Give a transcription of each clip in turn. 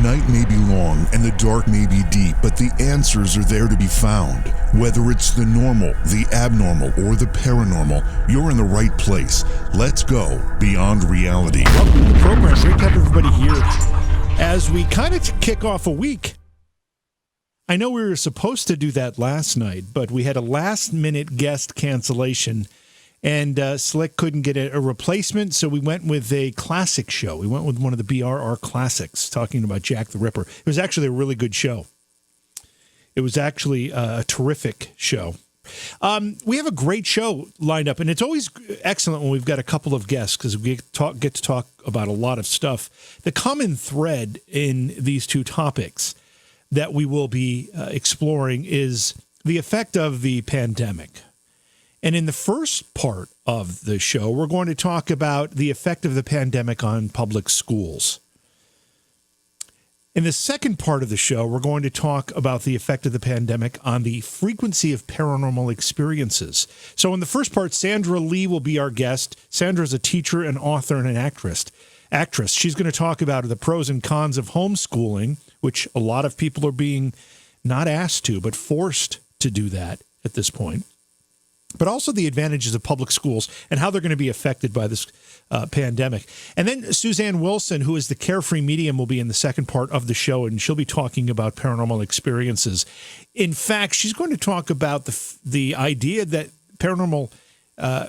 night may be long and the dark may be deep, but the answers are there to be found. Whether it's the normal, the abnormal, or the paranormal, you're in the right place. Let's go beyond reality. Welcome to the program. Great to have everybody here as we kind of kick off a week. I know we were supposed to do that last night, but we had a last-minute guest cancellation, and Slick couldn't get a replacement, so we went with a classic show. We went with one of the BRR classics, talking about Jack the Ripper. It was actually a really good show. It was actually a terrific show. We have a great show lined up, and it's always excellent when we've got a couple of guests because we get to talk about a lot of stuff. The common thread in these two topics that we will be exploring is the effect of the pandemic. And in the first part of the show, we're going to talk about the effect of the pandemic on public schools. In the second part of the show, we're going to talk about the effect of the pandemic on the frequency of paranormal experiences. So in the first part, Sandra Lee will be our guest. Sandra is a teacher, an author, and an actress. She's going to talk about the pros and cons of homeschooling, which a lot of people are being not asked to, but forced to do that at this point. But also the advantages of public schools and how they're going to be affected by this pandemic. And then Susanne Wilson, who is the Carefree Medium, will be in the second part of the show, and she'll be talking about paranormal experiences. In fact, she's going to talk about the idea that paranormal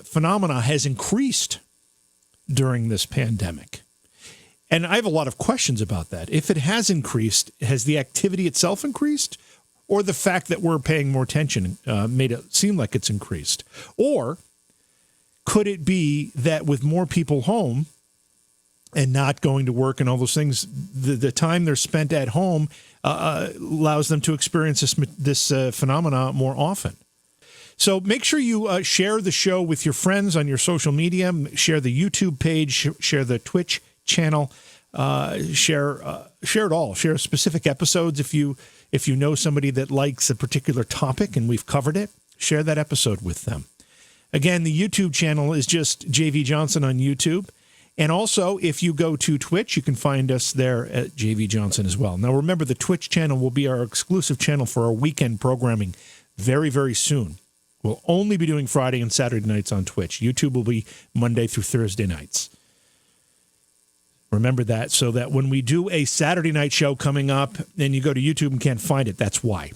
phenomena has increased during this pandemic. And I have a lot of questions about that. If it has increased, has the activity itself increased? Or the fact that we're paying more attention made it seem like it's increased? Or could it be that with more people home and not going to work and all those things, the time they're spent at home allows them to experience this phenomena more often? So make sure you share the show with your friends on your social media, share the YouTube page, share the Twitch channel, share it all. Share specific episodes if you know somebody that likes a particular topic and we've covered it, share that episode with them. Again, the YouTube channel is just JV Johnson on YouTube. And also, if you go to Twitch, you can find us there at JV Johnson as well. Now, remember, the Twitch channel will be our exclusive channel for our weekend programming very, very soon. We'll only be doing Friday and Saturday nights on Twitch. YouTube will be Monday through Thursday nights. Remember that, so that when we do a Saturday night show coming up and you go to YouTube and can't find it, that's why.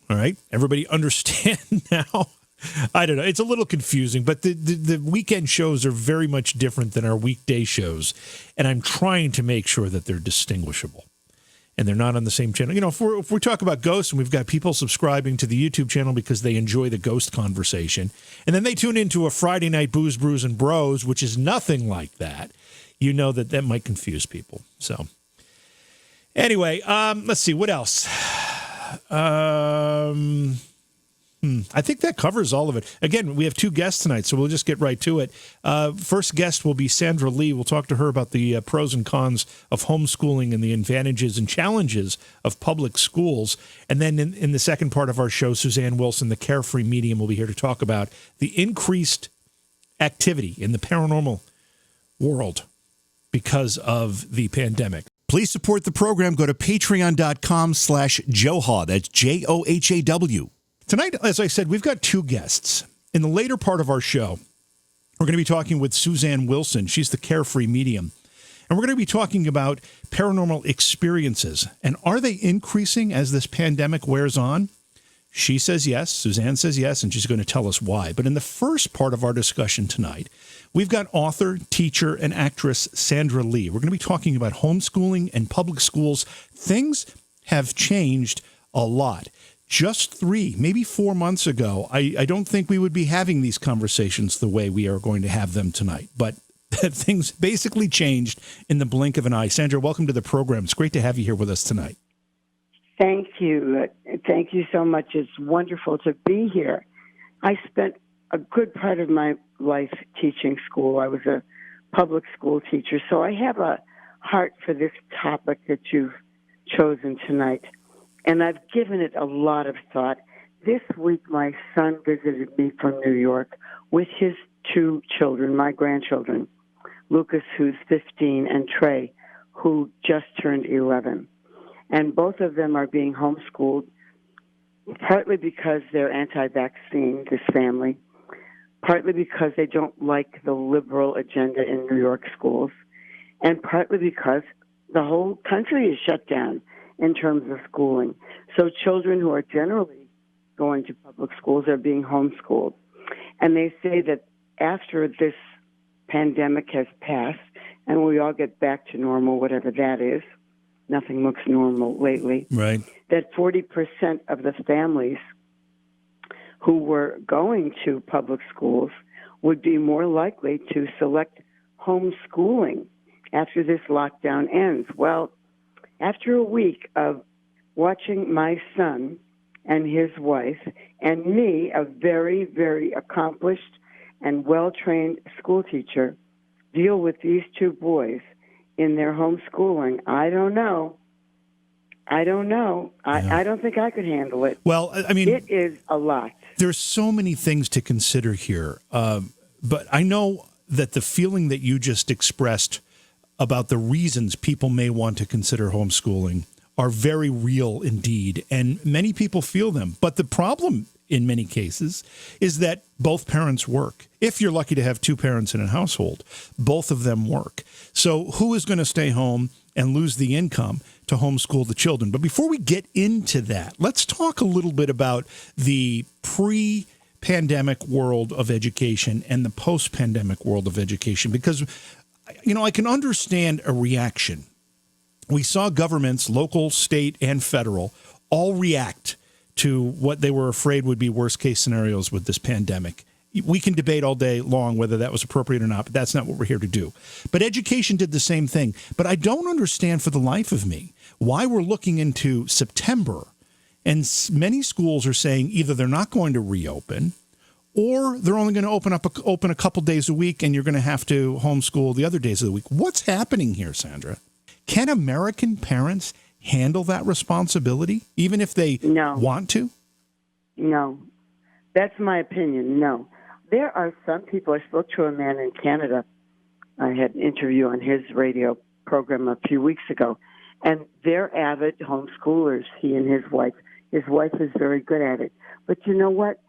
All right? Everybody understand now? I don't know. It's a little confusing, but the weekend shows are very much different than our weekday shows, and I'm trying to make sure that they're distinguishable and they're not on the same channel. You know, if we talk about ghosts and we've got people subscribing to the YouTube channel because they enjoy the ghost conversation, and then they tune into a Friday night Booze, Brews, and Bros, which is nothing like that, you know that might confuse people. So anyway, let's see. What else? I think that covers all of it. Again, we have two guests tonight, so we'll just get right to it. First guest will be Sandra Lee. We'll talk to her about the pros and cons of homeschooling and the advantages and challenges of public schools. And then in the second part of our show, Susanne Wilson, the Carefree Medium, will be here to talk about the increased activity in the paranormal world because of the pandemic. Please support the program. Go to patreon.com/Johaw. That's JOHAW. Tonight, as I said, we've got two guests. In the later part of our show, we're going to be talking with Susanne Wilson. She's the Carefree Medium. And we're going to be talking about paranormal experiences. And are they increasing as this pandemic wears on? She says yes, Susanne says yes, and she's going to tell us why. But in the first part of our discussion tonight, we've got author, teacher, and actress Sandra Lee. We're going to be talking about homeschooling and public schools. Things have changed a lot. Just 3, maybe 4 months ago, I don't think we would be having these conversations the way we are going to have them tonight. But things basically changed in the blink of an eye. Sandra, welcome to the program. It's great to have you here with us tonight. Thank you. Thank you so much. It's wonderful to be here. I spent a good part of my life teaching school. I was a public school teacher, so I have a heart for this topic that you've chosen tonight, and I've given it a lot of thought. This week, my son visited me from New York with his 2 children, my grandchildren, Lucas, who's 15, and Trey, who just turned 11. And both of them are being homeschooled, partly because they're anti-vaccine, this family, partly because they don't like the liberal agenda in New York schools, and partly because the whole country is shut down in terms of schooling. So children who are generally going to public schools are being homeschooled. And they say that after this pandemic has passed and we all get back to normal, whatever that is, nothing looks normal lately, right, that 40% of the families who were going to public schools would be more likely to select homeschooling after this lockdown ends. Well, after a week of watching my son and his wife and me, a very, very accomplished and well-trained school teacher, deal with these two boys in their homeschooling, I don't know. I don't think I could handle it. Well, I mean, it is a lot. There's so many things to consider here. But I know that the feeling that you just expressed about the reasons people may want to consider homeschooling are very real indeed. And many people feel them. But the problem in many cases is that both parents work. If you're lucky to have two parents in a household, both of them work. So who is going to stay home and lose the income to homeschool the children? But before we get into that, let's talk a little bit about the pre-pandemic world of education and the post-pandemic world of education, because, you know, I can understand a reaction. We saw governments, local, state, and federal, all react to what they were afraid would be worst-case scenarios with this pandemic. We can debate all day long whether that was appropriate or not, but that's not what we're here to do. But education did the same thing. But I don't understand for the life of me why we're looking into September, and many schools are saying either they're not going to reopen or they're only going to open a couple days a week, and you're going to have to homeschool the other days of the week. What's happening here, Sandra? Can American parents handle that responsibility, even if they want to? No. That's my opinion, no. There are some people, I spoke to a man in Canada. I had an interview on his radio program a few weeks ago, and they're avid homeschoolers, he and his wife. His wife is very good at it. But you know what?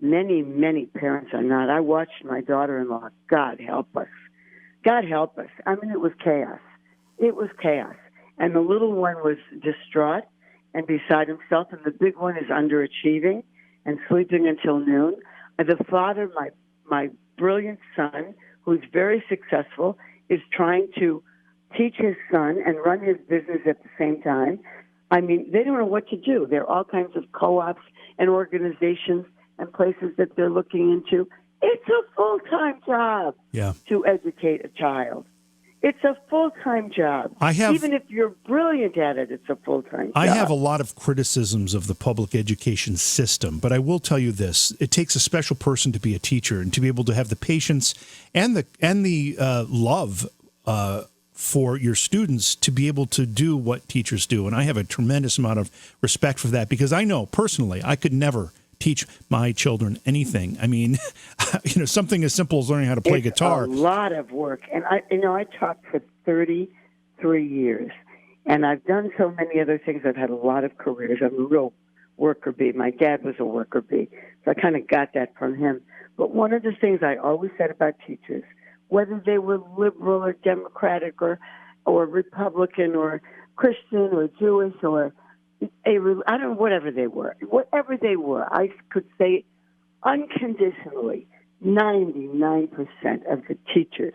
Many, many parents are not. I watched my daughter-in-law. God help us. God help us. I mean, it was chaos. It was chaos. And the little one was distraught and beside himself, and the big one is underachieving and sleeping until noon. And the father, my brilliant son, who's very successful, is trying to teach his son and run his business at the same time. I mean, they don't know what to do. There are all kinds of co-ops and organizations and places that they're looking into. It's a full-time job to educate a child. It's a full-time job. Even if you're brilliant at it, it's a full-time job. I have a lot of criticisms of the public education system, but I will tell you this. It takes a special person to be a teacher and to be able to have the patience and the love for your students to be able to do what teachers do. And I have a tremendous amount of respect for that, because I know personally I could never teach my children anything. I mean, you know, something as simple as learning how to play guitar. It's a lot of work. And I taught for 33 years, and I've done so many other things. I've had a lot of careers. I'm a real worker bee. My dad was a worker bee, so I kind of got that from him. But one of the things I always said about teachers, whether they were liberal or Democratic or Republican or Christian or Jewish or I don't know, whatever they were, I could say unconditionally 99% of the teachers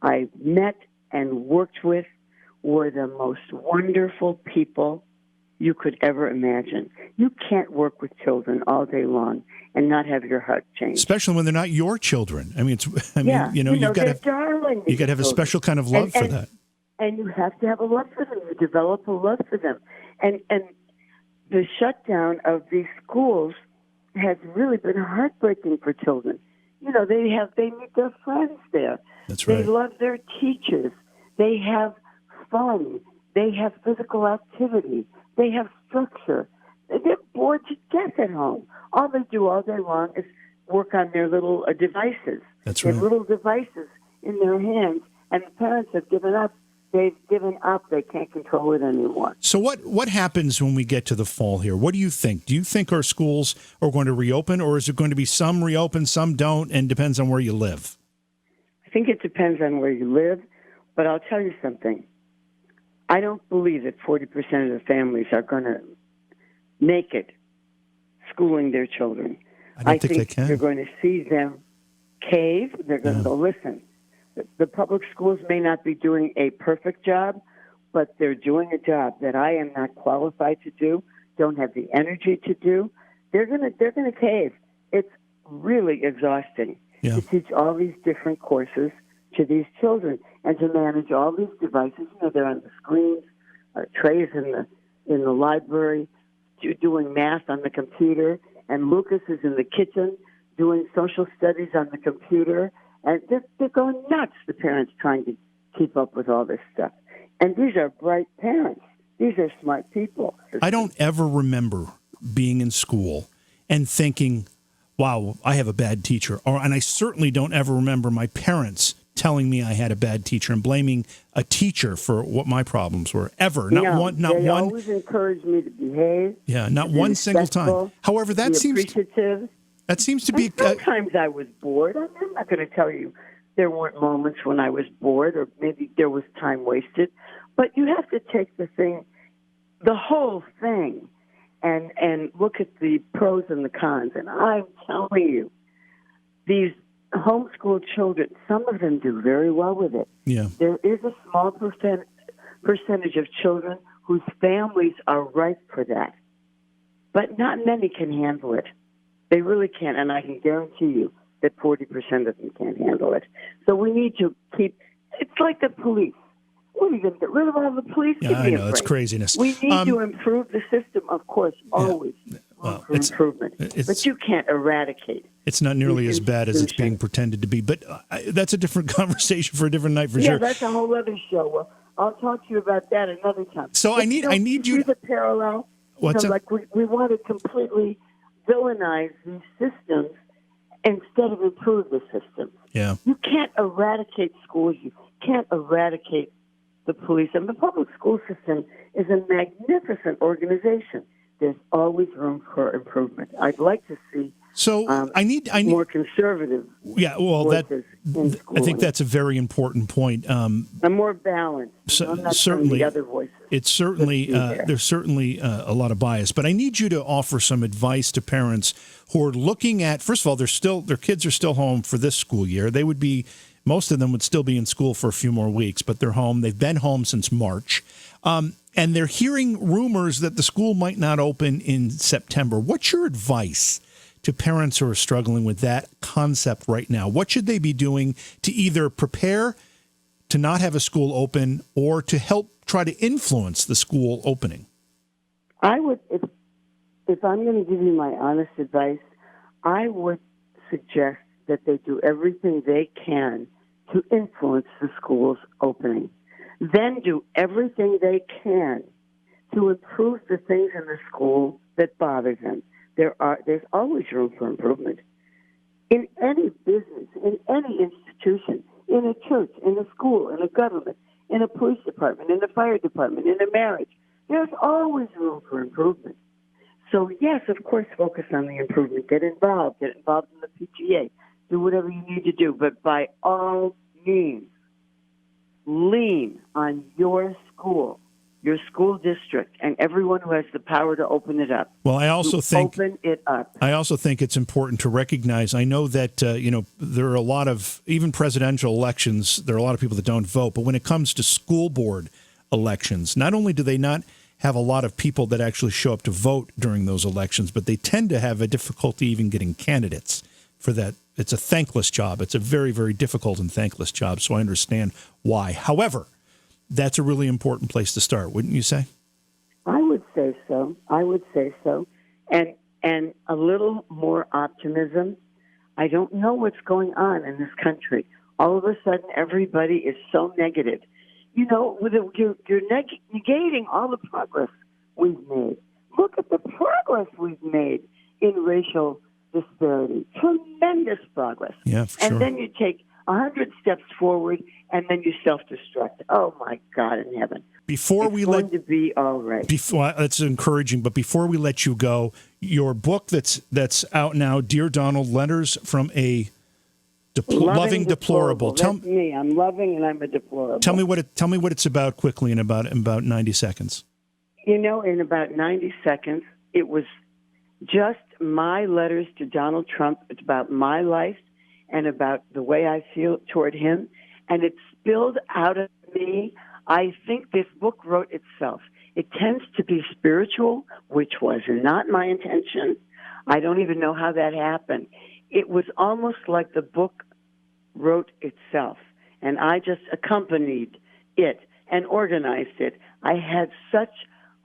I met and worked with were the most wonderful people you could ever imagine. You can't work with children all day long and not have your heart change. Especially when they're not your children. I mean, you've got to have a special kind of love for that. And you have to have a love for them. You develop a love for them. And the shutdown of these schools has really been heartbreaking for children. You know, they meet their friends there. That's right. They love their teachers. They have fun. They have physical activity. They have structure. They're bored to death at home. All they do all day long is work on their little devices. That's right. Their little devices in their hands, and the parents have given up they've given up. They can't control it anymore. So what happens when we get to the fall here? What do you think? Do you think our schools are going to reopen, or is it going to be some reopen, some don't, and depends on where you live? I think it depends on where you live, but I'll tell you something. I don't believe that 40% of the families are going to make it schooling their children. I think they can. You're going to see them cave. They're going to go, listen, the public schools may not be doing a perfect job, but they're doing a job that I am not qualified to do, don't have the energy to do. They're going to cave. It's really exhausting to teach all these different courses to these children and to manage all these devices. You know, they're on the screens, trays in the library, doing math on the computer, and Lucas is in the kitchen doing social studies on the computer, and they're going nuts, the parents trying to keep up with all this stuff. And these are bright parents. These are smart people. I don't ever remember being in school and thinking, wow, I have a bad teacher. And I certainly don't ever remember my parents telling me I had a bad teacher and blaming a teacher for what my problems were, ever. Not one. They always encouraged me to behave. Yeah, not one single time. However, that seems to be. Sometimes I was bored. I'm not going to tell you there weren't moments when I was bored, or maybe there was time wasted. But you have to take the whole thing, and look at the pros and the cons. And I'm telling you, these homeschooled children, some of them do very well with it. Yeah. There is a small percentage of children whose families are ripe for that. But not many can handle it. They really can't, and I can guarantee you that 40% of them can't handle it. So we need to it's like the police. What are you going to get rid of all the police? Yeah, I know, it's craziness. We need to improve the system, of course, always. Well, improvement. But you can't eradicate. It's not nearly as bad as it's being pretended to be. But that's a different conversation for a different night, for sure. Yeah, that's a whole other show. Well, I'll talk to you about that another time. So I need you to see the parallel. What's up? Like we want to completely villainize these systems instead of improve the systems. Yeah. You can't eradicate schools. You can't eradicate the police. And the public school system is a magnificent organization. There's always room for improvement. I'd like to see I need more conservative. Yeah, well, I think that's a very important point. And more balanced. Certainly, the other voices. It's certainly there's certainly a lot of bias. But I need you to offer some advice to parents who are looking at. First of all, their kids are still home for this school year. Most of them would still be in school for a few more weeks, but they're home. They've been home since March. And they're hearing rumors that the school might not open in September. What's your advice to parents who are struggling with that concept right now? What should they be doing to either prepare to not have a school open or to help try to influence the school opening? I would, if I'm going to give you my honest advice, I would suggest that they do everything they can to influence the school's opening. Then do everything they can to improve the things in the school that bother them. There's always room for improvement. In any business, in any institution, in a church, in a school, in a government, in a police department, in a fire department, in a marriage, there's always room for improvement. So yes, of course, focus on the improvement. Get involved in the PTA. Do whatever you need to do. But by all means, lean on your school district, and everyone who has the power to open it up. Well, I also think open it up. I also think it's important to recognize. I know that there are a lot of, even presidential elections, there are a lot of people that don't vote. But when it comes to school board elections, not only do they not have a lot of people that actually show up to vote during those elections, but they tend to have a difficulty even getting candidates for that. It's a thankless job. It's a very, very difficult and thankless job. So I understand why. However, that's a really important place to start, wouldn't you say? I would say so. And a little more optimism. I don't know what's going on in this country. All of a sudden, everybody is so negative. You're negating all the progress we've made. Look at the progress we've made in racial disparity. Tremendous progress. Yeah, for sure. And then you take 100 steps forward, and then you self-destruct. Oh, my God in heaven. It's going to be all right. That's encouraging, but before we let you go, your book that's out now, Dear Donald, Letters from a Loving Deplorable. That's me. I'm loving and I'm a deplorable. Tell me what it's about quickly in about 90 seconds. In about 90 seconds, it was just my letters to Donald Trump. It's about my life and about the way I feel toward him. And it spilled out of me. I think this book wrote itself. It tends to be spiritual, which was not my intention. I don't even know how that happened. It was almost like the book wrote itself, and I just accompanied it and organized it. I had such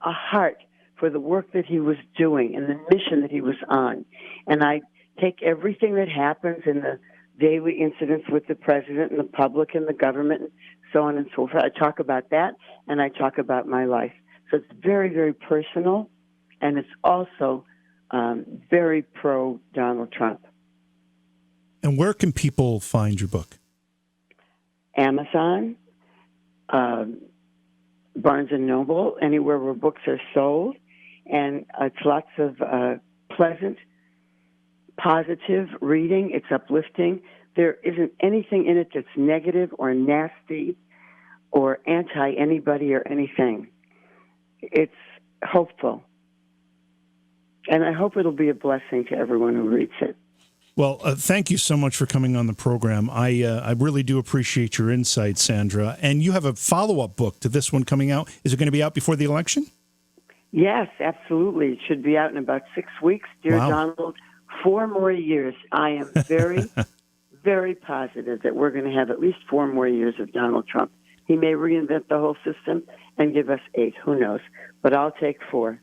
a heart for the work that he was doing and the mission that he was on. And I take everything that happens in the daily incidents with the president and the public and the government and so on and so forth. I talk about that, and I talk about my life. So it's very, very personal, and it's also very pro-Donald Trump. And where can people find your book? Amazon, Barnes & Noble, anywhere where books are sold. And it's lots of pleasant, positive reading. It's uplifting. There isn't anything in it that's negative or nasty or anti-anybody or anything. It's hopeful. And I hope it'll be a blessing to everyone who reads it. Well, thank you so much for coming on the program. I really do appreciate your insight, Sandra. And you have a follow-up book to this one coming out. Is it going to be out before the election? Yes, absolutely. It should be out in about 6 weeks. Dear Donald, 4 more years. I am very, very positive that we're going to have at least 4 more years of Donald Trump. He may reinvent the whole system and give us 8. Who knows? But I'll take 4.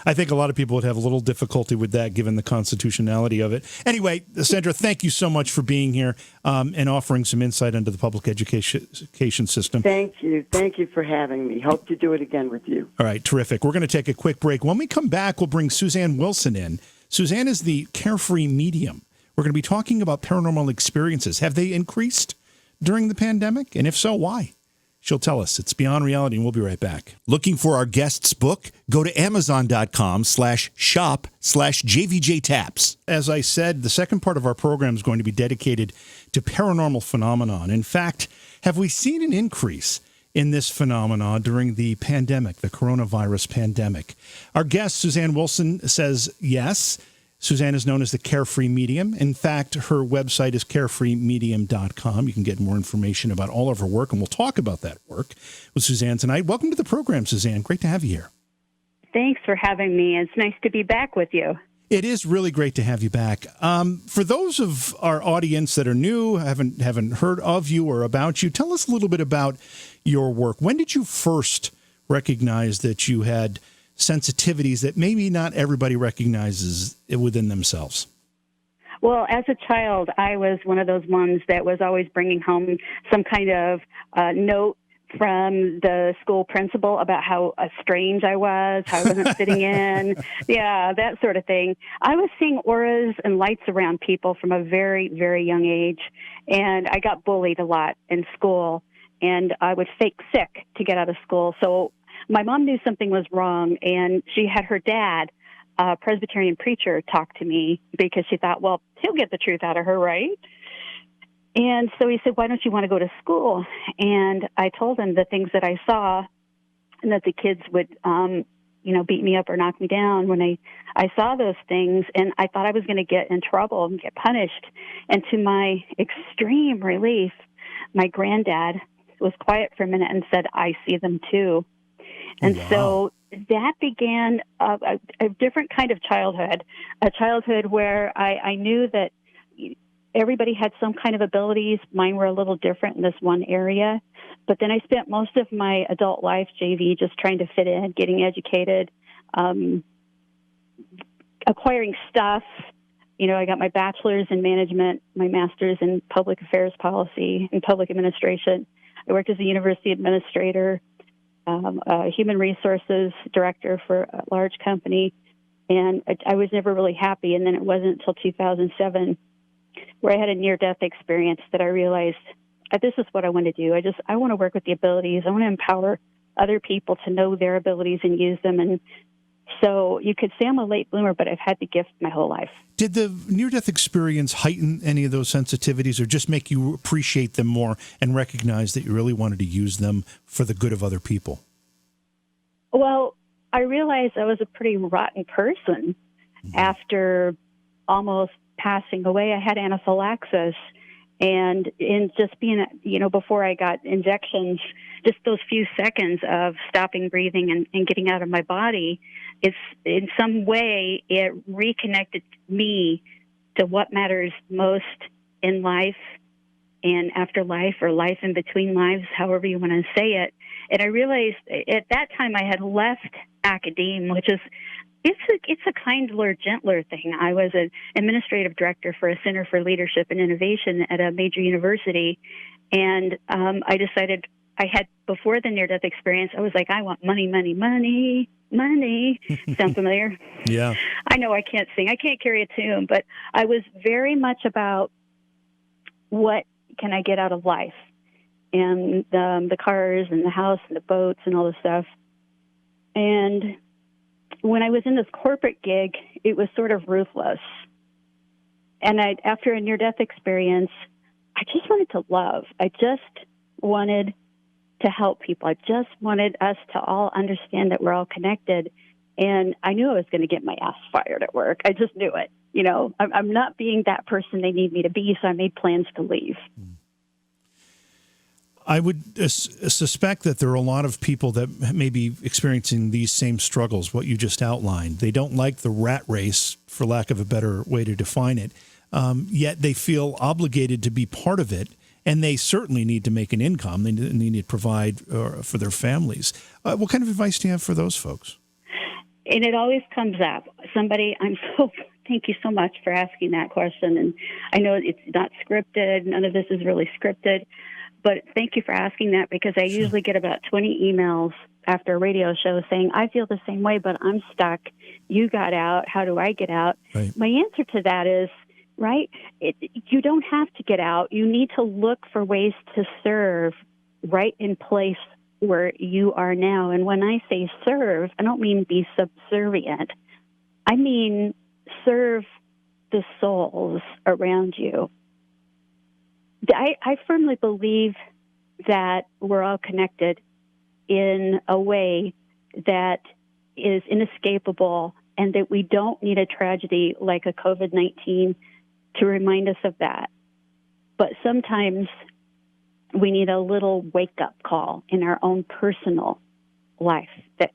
I think a lot of people would have a little difficulty with that, given the constitutionality of it. Anyway, Sandra, thank you so much for being here and offering some insight into the public education system. Thank you. Thank you for having me. Hope to do it again with you. All right, terrific. We're going to take a quick break. When we come back, we'll bring Susanne Wilson in. Susanne is the Carefree Medium. We're going to be talking about paranormal experiences. Have they increased during the pandemic? And if so, why? She'll tell us. It's Beyond Reality, and we'll be right back. Looking for our guest's book? Go to Amazon.com/shop/JVJ-Taps. As I said, the second part of our program is going to be dedicated to paranormal phenomenon. In fact, have we seen an increase in this phenomenon during the pandemic, the coronavirus pandemic? Our guest, Susanne Wilson, says yes. Susanne is known as the Carefree Medium. In fact, her website is carefreemedium.com. You can get more information about all of her work, and we'll talk about that work with Susanne tonight. Welcome to the program, Susanne. Great to have you here. Thanks for having me. It's nice to be back with you. It is really great to have you back. For those of our audience that are new, haven't heard of you or about you, tell us a little bit about your work. When did you first recognize that you had sensitivities that maybe not everybody recognizes within themselves? Well, as a child, I was one of those ones that was always bringing home some kind of note from the school principal about how strange I was, how I wasn't fitting in, that sort of thing. I was seeing auras and lights around people from a very, very young age, and I got bullied a lot in school, and I would fake sick to get out of school. So my mom knew something was wrong, and she had her dad, a Presbyterian preacher, talk to me because she thought, well, he'll get the truth out of her, right? And so he said, why don't you want to go to school? And I told him the things that I saw and that the kids would, beat me up or knock me down when I saw those things. And I thought I was going to get in trouble and get punished. And to my extreme relief, my granddad was quiet for a minute and said, I see them too. And so that began a different kind of childhood, a childhood where I knew that everybody had some kind of abilities. Mine were a little different in this one area. But then I spent most of my adult life, JV, just trying to fit in, getting educated, acquiring stuff. I got my bachelor's in management, my master's in public affairs policy and public administration. I worked as a university administrator, a human resources director for a large company, and I was never really happy. And then it wasn't until 2007 where I had a near-death experience that I realized this is what I want to do. I want to work with the abilities. I want to empower other people to know their abilities and use them. And so you could say I'm a late bloomer, but I've had the gift my whole life. Did the near-death experience heighten any of those sensitivities or just make you appreciate them more and recognize that you really wanted to use them for the good of other people? Well, I realized I was a pretty rotten person after almost passing away. I had anaphylaxis. And in just being, before I got injections, just those few seconds of stopping breathing and getting out of my body, it's in some way it reconnected me to what matters most in life and after life, or life in between lives, however you want to say it. And I realized at that time I had left academe, which is it's a kindler, gentler thing. I was an administrative director for a Center for Leadership and Innovation at a major university, and I decided before the near-death experience, I was like, I want money, money, money, money. Sound familiar? Yeah. I know I can't sing. I can't carry a tune, but I was very much about what can I get out of life, and the cars and the house and the boats and all this stuff. And when I was in this corporate gig, it was sort of ruthless. And after a near-death experience, I just wanted to love. I just wanted to help people. I just wanted us to all understand that we're all connected. And I knew I was going to get my ass fired at work. I just knew it. I'm not being that person they need me to be, so I made plans to leave. I would suspect that there are a lot of people that may be experiencing these same struggles, what you just outlined. They don't like the rat race, for lack of a better way to define it, yet they feel obligated to be part of it, and they certainly need to make an income. They need to provide for their families. What kind of advice do you have for those folks? And it always comes up. Thank you so much for asking that question. And I know it's not scripted. None of this is really scripted. But thank you for asking that, because I usually get about 20 emails after a radio show saying, I feel the same way, but I'm stuck. You got out. How do I get out? Right. My answer to that is, you don't have to get out. You need to look for ways to serve right in place where you are now. And when I say serve, I don't mean be subservient. I mean serve the souls around you. I firmly believe that we're all connected in a way that is inescapable, and that we don't need a tragedy like a COVID-19 to remind us of that. But sometimes we need a little wake-up call in our own personal life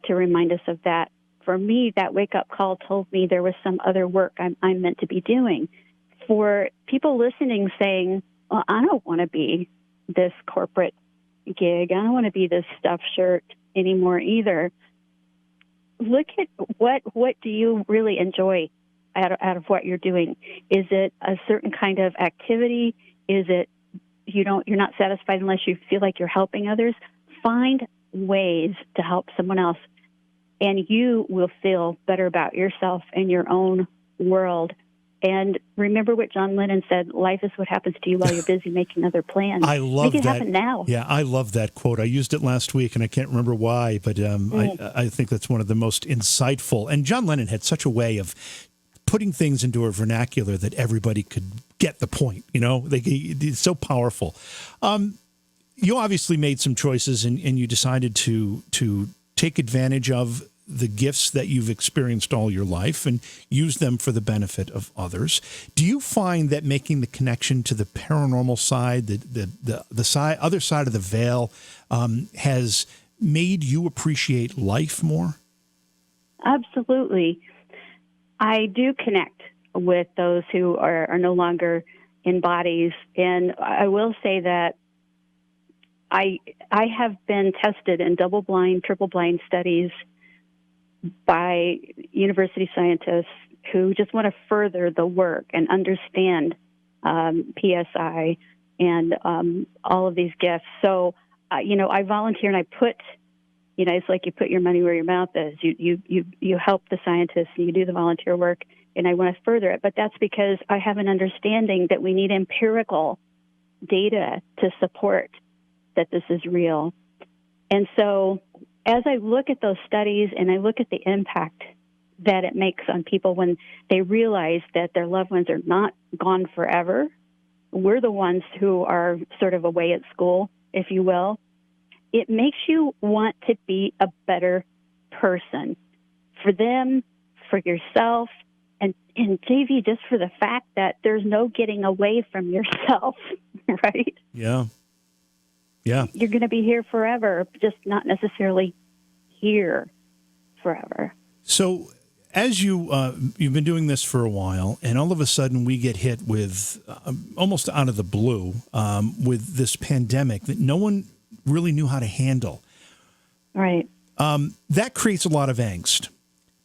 to remind us of that. For me, that wake-up call told me there was some other work I'm meant to be doing. For people listening saying, well, I don't want to be this corporate gig. I don't want to be this stuffed shirt anymore either. Look at what do you really enjoy out of what you're doing? Is it a certain kind of activity? Is it you're not satisfied unless you feel like you're helping others? Find ways to help someone else, and you will feel better about yourself and your own world. And remember what John Lennon said, life is what happens to you while you're busy making other plans. I love Make it that. happen now. Yeah, I love that quote. I used it last week, and I can't remember why, but I think that's one of the most insightful. And John Lennon had such a way of putting things into a vernacular that everybody could get the point. It's so powerful. You obviously made some choices, and you decided to take advantage of the gifts that you've experienced all your life and use them for the benefit of others. Do you find that making the connection to the paranormal side, the other side of the veil, has made you appreciate life more? Absolutely. I do connect with those who are no longer in bodies. And I will say that I have been tested in double-blind, triple-blind studies by university scientists who just want to further the work and understand PSI and all of these gifts. So, I volunteer, and I put, it's like you put your money where your mouth is. You help the scientists, and you do the volunteer work, and I want to further it, but that's because I have an understanding that we need empirical data to support that this is real. And so as I look at those studies and I look at the impact that it makes on people when they realize that their loved ones are not gone forever, we're the ones who are sort of away at school, if you will, it makes you want to be a better person for them, for yourself, and JV, just for the fact that there's no getting away from yourself, right? Yeah. Yeah. You're going to be here forever, just not necessarily here forever. So as you've been doing this for a while, and all of a sudden we get hit with, almost out of the blue, with this pandemic that no one really knew how to handle. Right. That creates a lot of angst.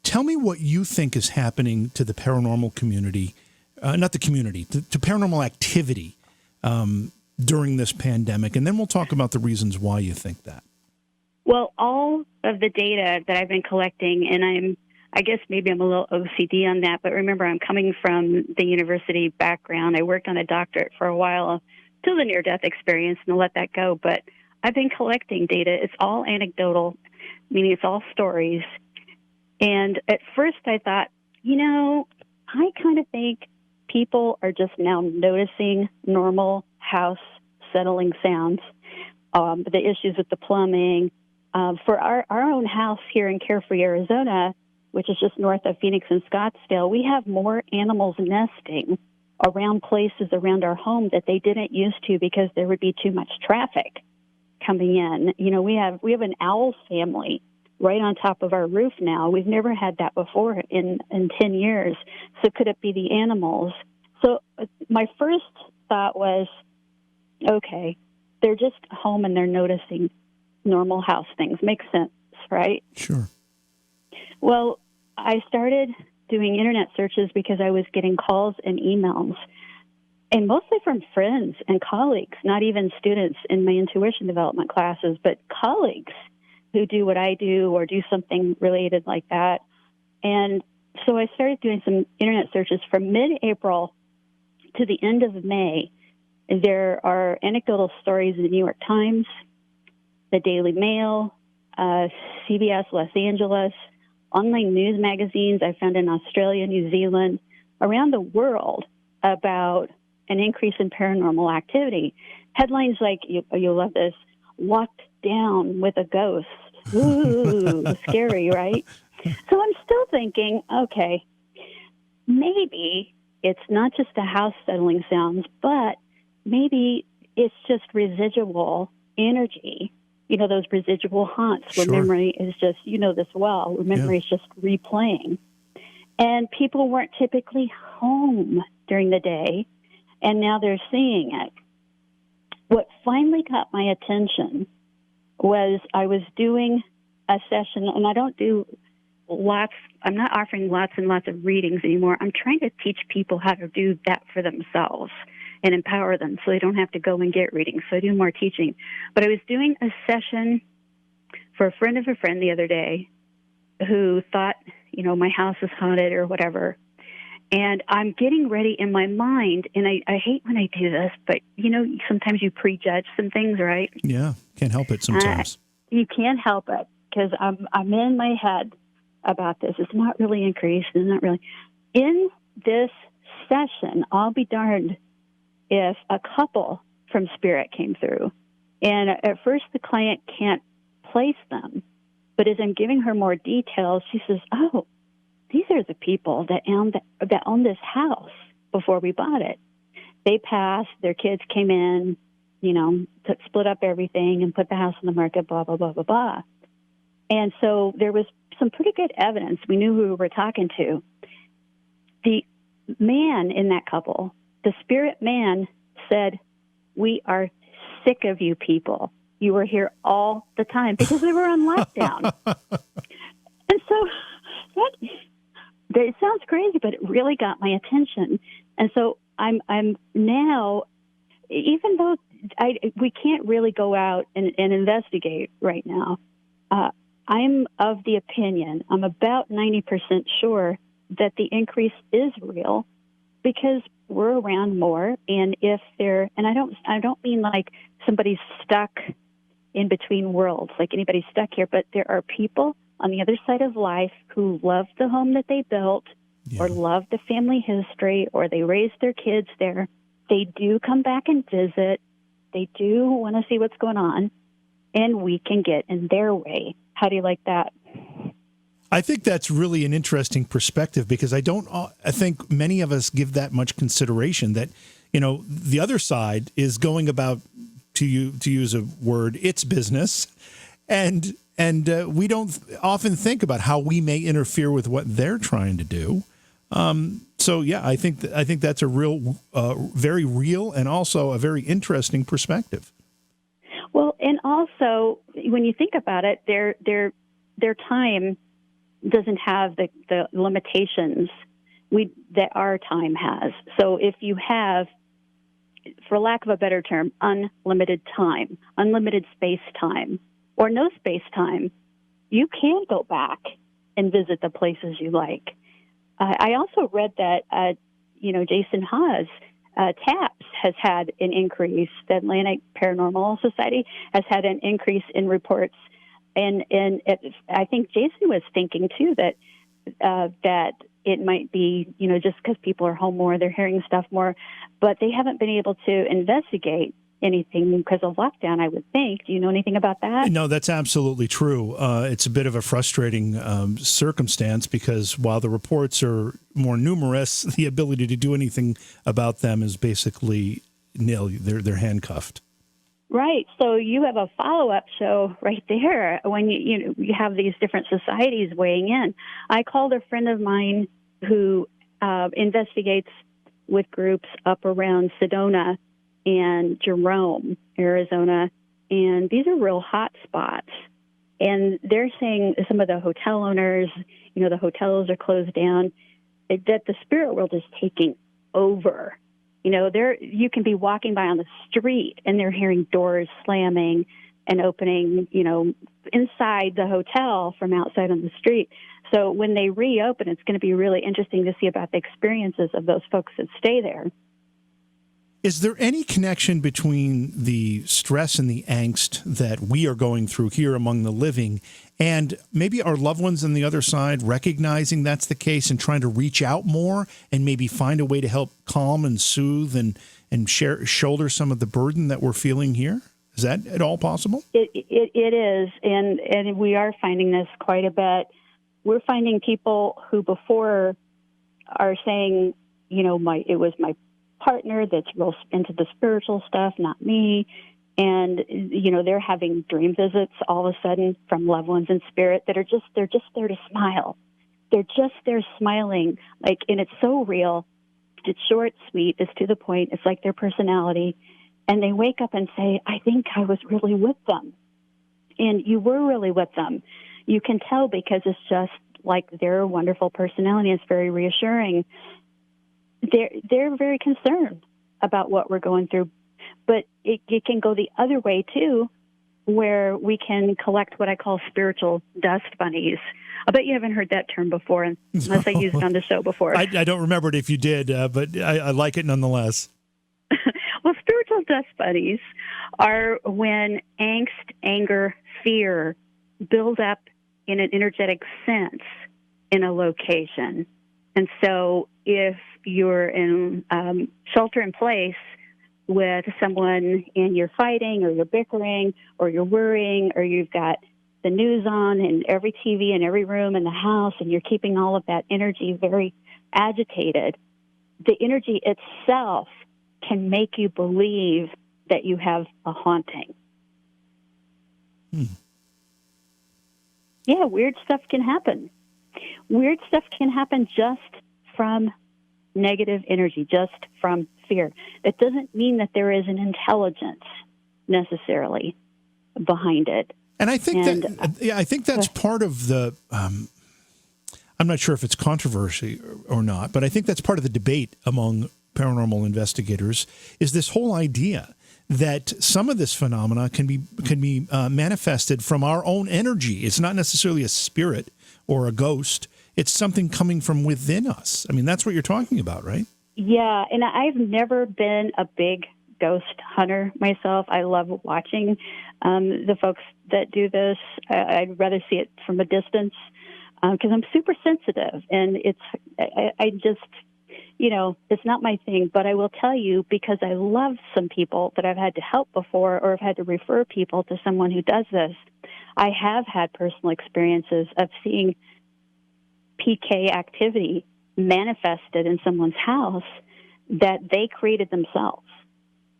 Tell me what you think is happening to the paranormal community, not the community, to paranormal activity during this pandemic, and then we'll talk about the reasons why you think that. Well, all of the data that I've been collecting, and I guess maybe I'm a little OCD on that, but remember, I'm coming from the university background. I worked on a doctorate for a while till the near-death experience, and I'll let that go. But I've been collecting data. It's all anecdotal, meaning it's all stories. And at first I thought, I kind of think people are just now noticing normal house settling sounds, the issues with the plumbing. For our own house here in Carefree, Arizona, which is just north of Phoenix and Scottsdale, we have more animals nesting around places around our home that they didn't used to because there would be too much traffic coming in. We have an owl family right on top of our roof now. We've never had that before in 10 years. So could it be the animals? So my first thought was, okay, they're just home and they're noticing normal house things. Makes sense, right? Sure. Well, I started doing internet searches because I was getting calls and emails, and mostly from friends and colleagues, not even students in my intuition development classes, but colleagues who do what I do or do something related like that. And so I started doing some internet searches from mid-April to the end of May. There are anecdotal stories in the New York Times, the Daily Mail, CBS Los Angeles, online news magazines I found in Australia, New Zealand, around the world about an increase in paranormal activity. Headlines like, you'll love this, locked down with a ghost. Ooh, scary, right? So I'm still thinking, okay, maybe it's not just the house settling sounds, but maybe it's just residual energy. Those residual haunts where Sure. memory is just, this well, where memory is just replaying. And people weren't typically home during the day, and now they're seeing it. What finally got my attention was I was doing a session, and I don't do I'm not offering lots and lots of readings anymore. I'm trying to teach people how to do that for themselves and empower them so they don't have to go and get readings. So I do more teaching. But I was doing a session for a friend of a friend the other day who thought, my house is haunted or whatever. And I'm getting ready in my mind, and I hate when I do this, but, sometimes you prejudge some things, right? Yeah, can't help it sometimes. You can't help it because I'm in my head about this. It's not really increased. It's not really. In this session, I'll be darned if a couple from Spirit came through. And at first the client can't place them, but as I'm giving her more details, she says, oh, these are the people that own this house before we bought it. They passed, their kids came in, split up everything and put the house on the market, blah, blah, blah, blah, blah. And so there was some pretty good evidence. We knew who we were talking to. The man in that couple, the spirit man, said, we are sick of you people. You were here all the time because we were on lockdown. And so it sounds crazy, but it really got my attention. And so I'm now, even though we can't really go out and investigate right now, I'm of the opinion, I'm about 90% sure that the increase is real because we're around more. And if they're, and I don't mean like somebody's stuck in between worlds, like anybody's stuck here, but there are people on the other side of life who love the home that they built or love the family history or they raised their kids there. They do come back and visit. They do want to see what's going on, and we can get in their way. How do you like that? I think that's really an interesting perspective because I think many of us give that much consideration that, the other side is going about, to use a word, its business. And we don't often think about how we may interfere with what they're trying to do. So yeah, I think that's a real, very real, and also a very interesting perspective. Well, and also when you think about it, their time doesn't have the limitations that our time has. So if you have, for lack of a better term, unlimited time, unlimited space time, or no space time, you can go back and visit the places you like. I also read that, Jason Haas, TAPS has had an increase. The Atlantic Paranormal Society has had an increase in reports. And I think Jason was thinking, too, that it might be, just because people are home more, they're hearing stuff more, but they haven't been able to investigate anything because of lockdown, I would think. Do you know anything about that? No, that's absolutely true. It's a bit of a frustrating circumstance because while the reports are more numerous, the ability to do anything about them is basically nil. They're handcuffed. Right. So you have a follow-up show right there when you have these different societies weighing in. I called a friend of mine who investigates with groups up around Sedona and Jerome, Arizona, and these are real hot spots. And they're saying some of the hotel owners, the hotels are closed down, that the spirit world is taking over. You can be walking by on the street and they're hearing doors slamming and opening, inside the hotel from outside on the street. So when they reopen, it's going to be really interesting to see about the experiences of those folks that stay there. Is there any connection between the stress and the angst that we are going through here among the living and maybe our loved ones on the other side recognizing that's the case and trying to reach out more and maybe find a way to help calm and soothe and shoulder some of the burden that we're feeling here? Is that at all possible? It is, and we are finding this quite a bit. We're finding people who before are saying, it was my partner that's real into the spiritual stuff, not me. And, they're having dream visits all of a sudden from loved ones in spirit that they're just there to smile. They're just there smiling, and it's so real. It's short, sweet, it's to the point. It's like their personality. And they wake up and say, I think I was really with them. And you were really with them. You can tell because it's just like their wonderful personality. It's very reassuring. They're very concerned about what we're going through, but it can go the other way too, where we can collect what I call spiritual dust bunnies. I bet you haven't heard that term before, unless I used it on the show before. I don't remember it if you did, but I like it nonetheless. Well, spiritual dust bunnies are when angst, anger, fear build up in an energetic sense in a location. And so if you're in shelter in place with someone and you're fighting or you're bickering or you're worrying or you've got the news on and every TV in every room in the house and you're keeping all of that energy very agitated, the energy itself can make you believe that you have a haunting. Yeah, weird stuff can happen. Weird stuff can happen just from negative energy, just from fear. That doesn't mean that there is an intelligence necessarily behind it. And I think I think that's part of the, I'm not sure if it's controversy or not, but I think that's part of the debate among paranormal investigators is this whole idea that some of this phenomena can be manifested from our own energy. It's not necessarily a spirit or a ghost. It's something coming from within us. I mean, that's what you're talking about, right? Yeah, and I've never been a big ghost hunter myself. I love watching the folks that do this. I'd rather see it from a distance because I'm super sensitive, and I just, it's not my thing. But I will tell you, because I love some people that I've had to help before, or have had to refer people to someone who does this, I have had personal experiences of seeing PK activity manifested in someone's house that they created themselves.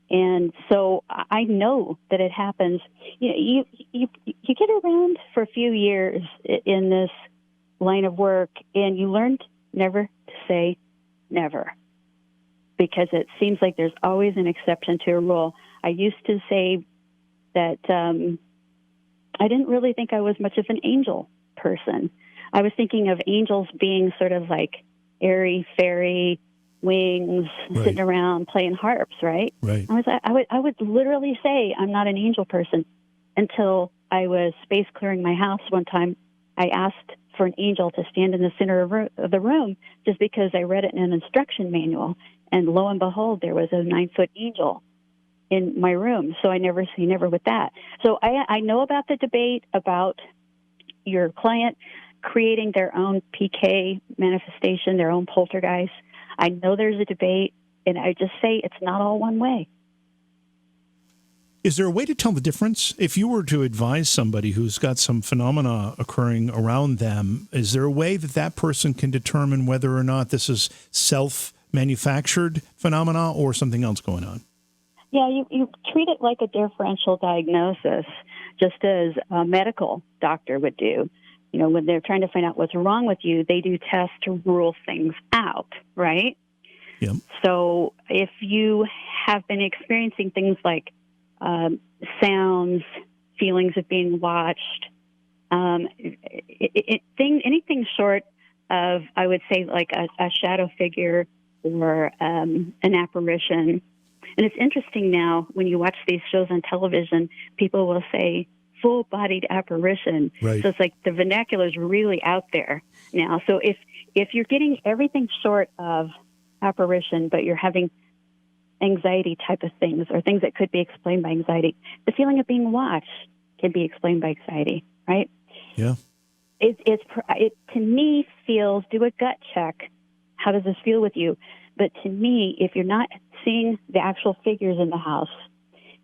And so I know that it happens. You get around for a few years in this line of work, and you learn never to say never, because it seems like there's always an exception to a rule. I used to say that I didn't really think I was much of an angel person. I was thinking of angels being sort of like airy, fairy, wings, right, sitting around playing harps, right? Right. I would literally say I'm not an angel person until I was space clearing my house one time. I asked for an angel to stand in the center of the room just because I read it in an instruction manual, and lo and behold, there was a 9-foot angel in my room. So I never say never with that. So I know about the debate about your client creating their own PK manifestation, their own poltergeist. I know there's a debate, and I just say it's not all one way. Is there a way to tell the difference? If you were to advise somebody who's got some phenomena occurring around them, is there a way that that person can determine whether or not this is self-manufactured phenomena or something else going on? Yeah, you treat it like a differential diagnosis, just as a medical doctor would do. When they're trying to find out what's wrong with you, they do tests to rule things out, right? Yep. So if you have been experiencing things like sounds, feelings of being watched, anything short of, I would say, like a shadow figure or an apparition. And it's interesting now, when you watch these shows on television, people will say full-bodied apparition. Right. So it's like the vernacular is really out there now. So if you're getting everything short of apparition, but you're having anxiety type of things, or things that could be explained by anxiety, the feeling of being watched can be explained by anxiety, right? Yeah. It to me feels, do a gut check. How does this feel with you? But to me, if you're not seeing the actual figures in the house,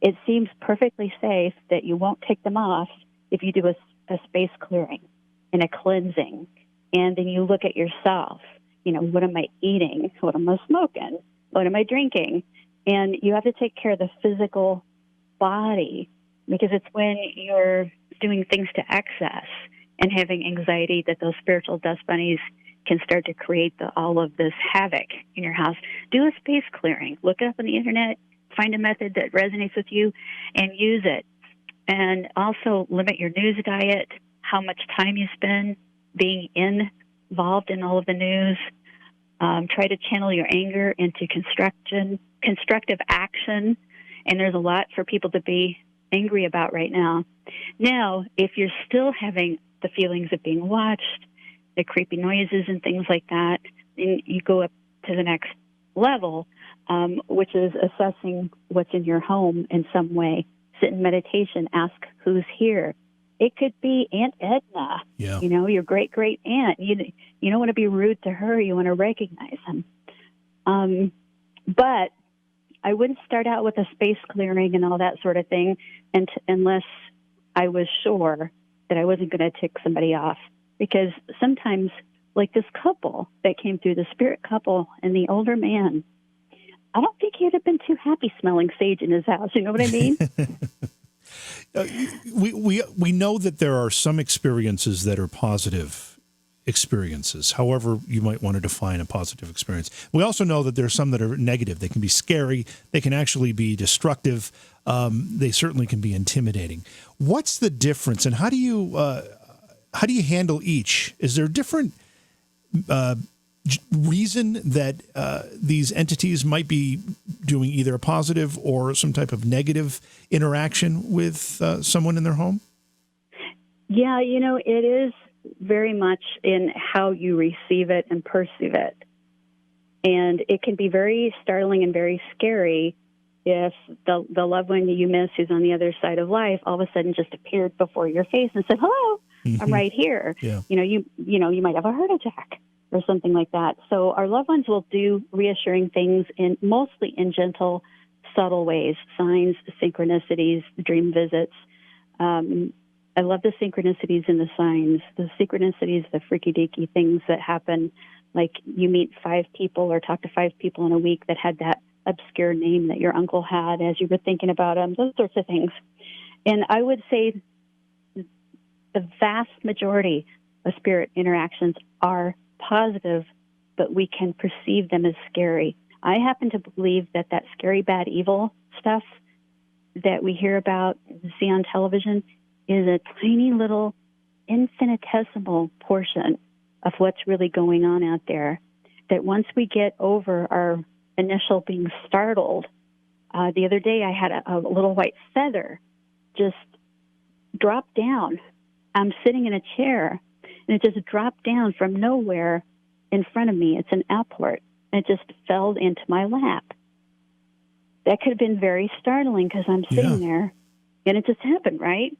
it seems perfectly safe that you won't take them off if you do a space clearing and a cleansing. And then you look at yourself. What am I eating? What am I smoking? What am I drinking? And you have to take care of the physical body, because it's when you're doing things to excess and having anxiety that those spiritual dust bunnies can start to create all of this havoc in your house. Do a space clearing. Look it up on the internet. Find a method that resonates with you and use it. And also limit your news diet, how much time you spend being involved in all of the news. Try to channel your anger into constructive action. And there's a lot for people to be angry about right now. Now, if you're still having the feelings of being watched, the creepy noises and things like that, then you go up to the next level, which is assessing what's in your home in some way. Sit in meditation, ask who's here. It could be Aunt Edna, yeah. Your great-great aunt. You don't want to be rude to her. You want to recognize them. But I wouldn't start out with a space clearing and all that sort of thing unless I was sure that I wasn't going to tick somebody off. Because sometimes, like this couple that came through, the spirit couple and the older man, I don't think he'd have been too happy smelling sage in his house. You know what I mean? We know that there are some experiences that are positive experiences, however you might want to define a positive experience. We also know that there are some that are negative. They can be scary. They can actually be destructive. They certainly can be intimidating. What's the difference, and how do you handle each? Is there a different reason that these entities might be doing either a positive or some type of negative interaction with someone in their home? Yeah, it is very much in how you receive it and perceive it. And it can be very startling and very scary if the loved one you miss who's on the other side of life all of a sudden just appeared before your face and said, "Hello, I'm right here." Yeah. You might have a heart attack or something like that. So our loved ones will do reassuring things mostly in gentle, subtle ways, signs, synchronicities, dream visits. I love the synchronicities and the signs, the synchronicities, the freaky-deaky things that happen, like you meet 5 people or talk to 5 people in a week that had that obscure name that your uncle had as you were thinking about them, those sorts of things. And I would say the vast majority of spirit interactions are positive, but we can perceive them as scary. I happen to believe that scary, bad, evil stuff that we hear about and see on television is a tiny little infinitesimal portion of what's really going on out there. That once we get over our initial being startled, the other day I had a little white feather just drop down. I'm sitting in a chair, and it just dropped down from nowhere in front of me. It's an apport, and it just fell into my lap. That could have been very startling because I'm sitting there, and it just happened, right?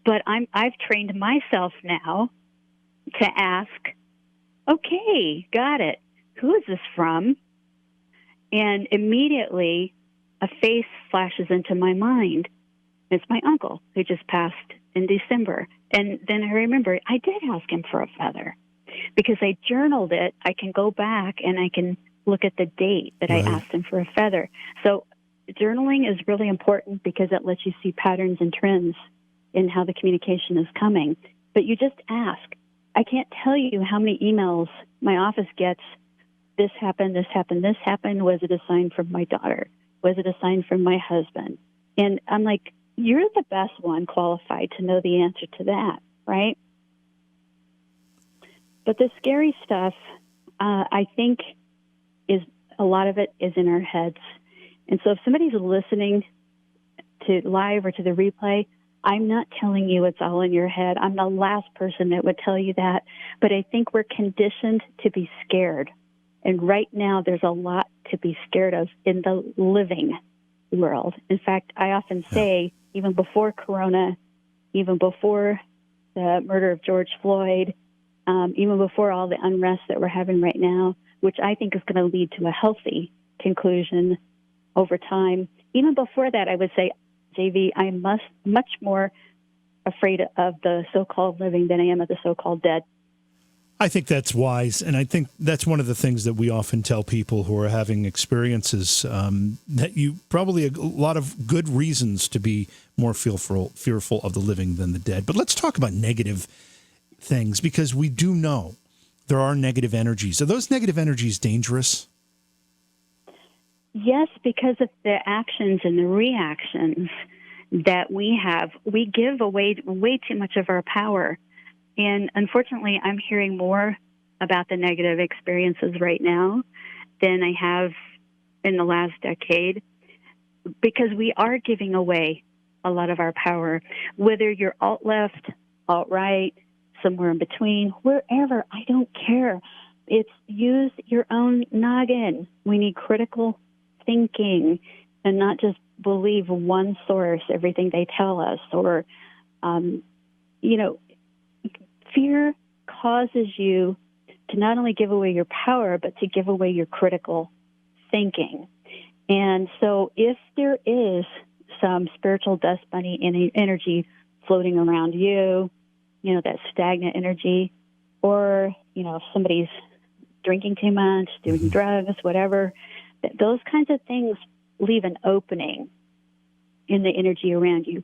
But I've trained myself now to ask, okay, got it. Who is this from? And immediately a face flashes into my mind. It's my uncle who just passed in December. And then I remember I did ask him for a feather because I journaled it. I can go back and I can look at the date that I asked him for a feather. So journaling is really important because it lets you see patterns and trends in how the communication is coming. But you just ask. I can't tell you how many emails my office gets. This happened, this happened, this happened. Was it a sign from my daughter? Was it a sign from my husband? And I'm like, you're the best one qualified to know the answer to that, right? But the scary stuff, I think, is a lot of it is in our heads. And so if somebody's listening to live or to the replay, I'm not telling you it's all in your head. I'm the last person that would tell you that. But I think we're conditioned to be scared. And right now, there's a lot to be scared of in the living world. In fact, I often say, even before Corona, even before the murder of George Floyd, even before all the unrest that we're having right now, which I think is going to lead to a healthy conclusion over time, even before that, I would say, JV, I'm much more afraid of the so-called living than I am of the so-called dead. I think that's wise, and I think that's one of the things that we often tell people who are having experiences, that you probably a lot of good reasons to be more fearful of the living than the dead. But let's talk about negative things, because we do know there are negative energies. Are those negative energies dangerous? Yes, because of the actions and the reactions that we have, we give away way too much of our power. And unfortunately, I'm hearing more about the negative experiences right now than I have in the last decade, because we are giving away a lot of our power, whether you're alt-left, alt-right, somewhere in between, wherever, I don't care. It's use your own noggin. We need critical thinking and not just believe one source, everything they tell us, or, fear causes you to not only give away your power, but to give away your critical thinking. And so if there is some spiritual dust bunny energy floating around you, that stagnant energy, or, if somebody's drinking too much, doing drugs, whatever, those kinds of things leave an opening in the energy around you.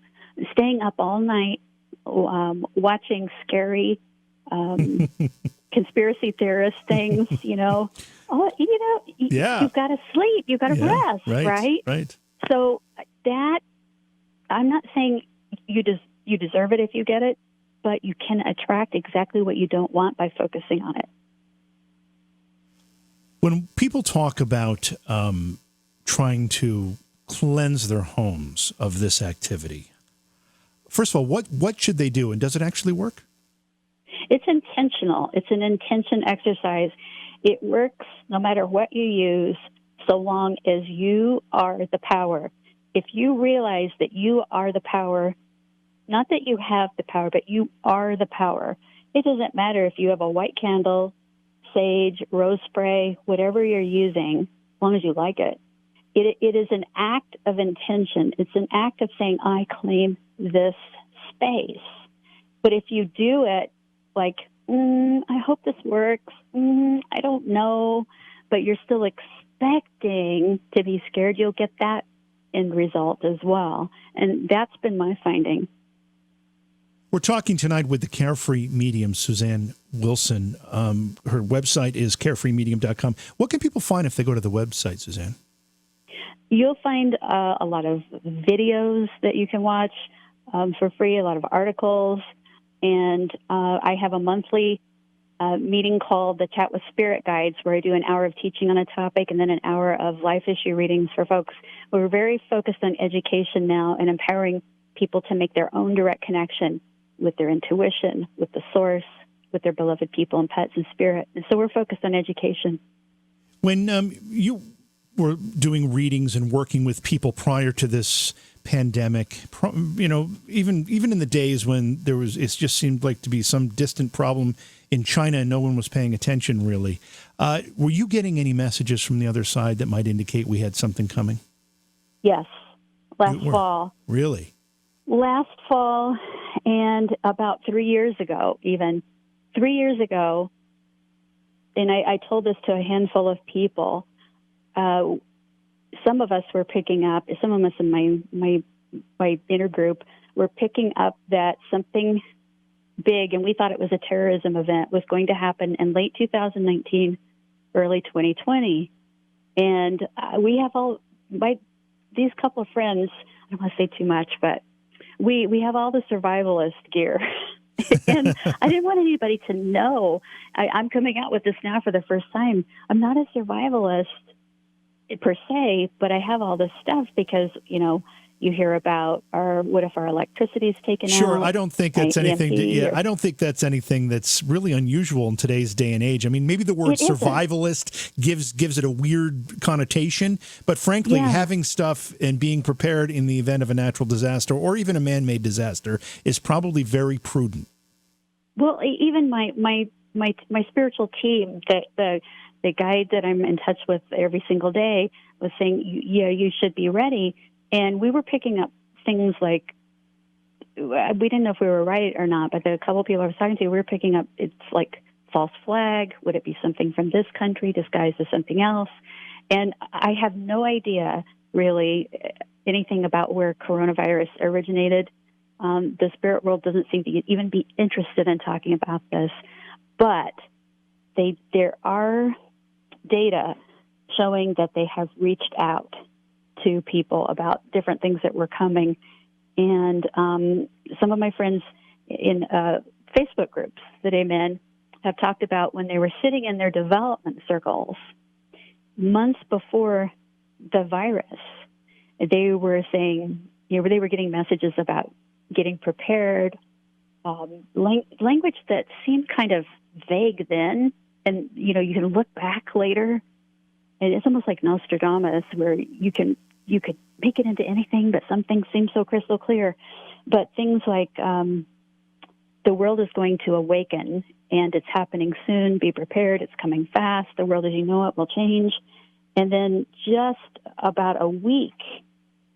Staying up all night, watching scary conspiracy theorist things, you've got to sleep, you've got to rest, right? Right. So that, I'm not saying you deserve it if you get it, but you can attract exactly what you don't want by focusing on it. When people talk about trying to cleanse their homes of this activity, first of all, what should they do, and does it actually work? It's intentional. It's an intention exercise. It works no matter what you use, so long as you are the power. If you realize that you are the power, not that you have the power, but you are the power, it doesn't matter if you have a white candle, sage, rose spray, whatever you're using, as long as you like it. It is an act of intention. It's an act of saying, I claim this space. But if you do it like, I hope this works, I don't know, but you're still expecting to be scared, you'll get that end result as well. And that's been my finding. We're talking tonight with the Carefree Medium, Susanne Wilson. Her website is carefreemedium.com. What can people find if they go to the website, Susanne? You'll find a lot of videos that you can watch for free, a lot of articles, and I have a monthly meeting called the Chat with Spirit Guides, where I do an hour of teaching on a topic and then an hour of life issue readings for folks. We're very focused on education now and empowering people to make their own direct connection with their intuition, with the source, with their beloved people and pets and spirit. And so we're focused on education. When you were doing readings and working with people prior to this pandemic, even in the days when it just seemed like to be some distant problem in China and no one was paying attention really, were you getting any messages from the other side that might indicate we had something coming? Yes, last fall. Really? Last fall, and about 3 years ago, and I told this to a handful of people. Some of us were picking up, some of us in my inner group were picking up that something big, and we thought it was a terrorism event, was going to happen in late 2019, early 2020. And we have these couple of friends, I don't want to say too much, but we have all the survivalist gear. And I didn't want anybody to know. I'm coming out with this now for the first time. I'm not a survivalist per se, but I have all this stuff because, you hear about what if our electricity is taken out? Sure, I don't think that's anything. I don't think that's anything that's really unusual in today's day and age. I mean, maybe the word survivalist gives it a weird connotation, but frankly, having stuff and being prepared in the event of a natural disaster or even a man-made disaster is probably very prudent. Well, even my spiritual team, the guide that I'm in touch with every single day, was saying, you should be ready. And we were picking up things like, we didn't know if we were right or not, but the couple of people I was talking to, we were picking up, it's like false flag. Would it be something from this country disguised as something else? And I have no idea, really, anything about where coronavirus originated. The spirit world doesn't seem to even be interested in talking about this. But there are data showing that they have reached out to people about different things that were coming. And some of my friends in Facebook groups that I'm in have talked about when they were sitting in their development circles months before the virus, they were saying, they were getting messages about getting prepared, language that seemed kind of vague then. And, you can look back later, and it's almost like Nostradamus, where you could make it into anything, but some things seem so crystal clear. But things like the world is going to awaken, and it's happening soon. Be prepared. It's coming fast. The world as you know it will change. And then just about a week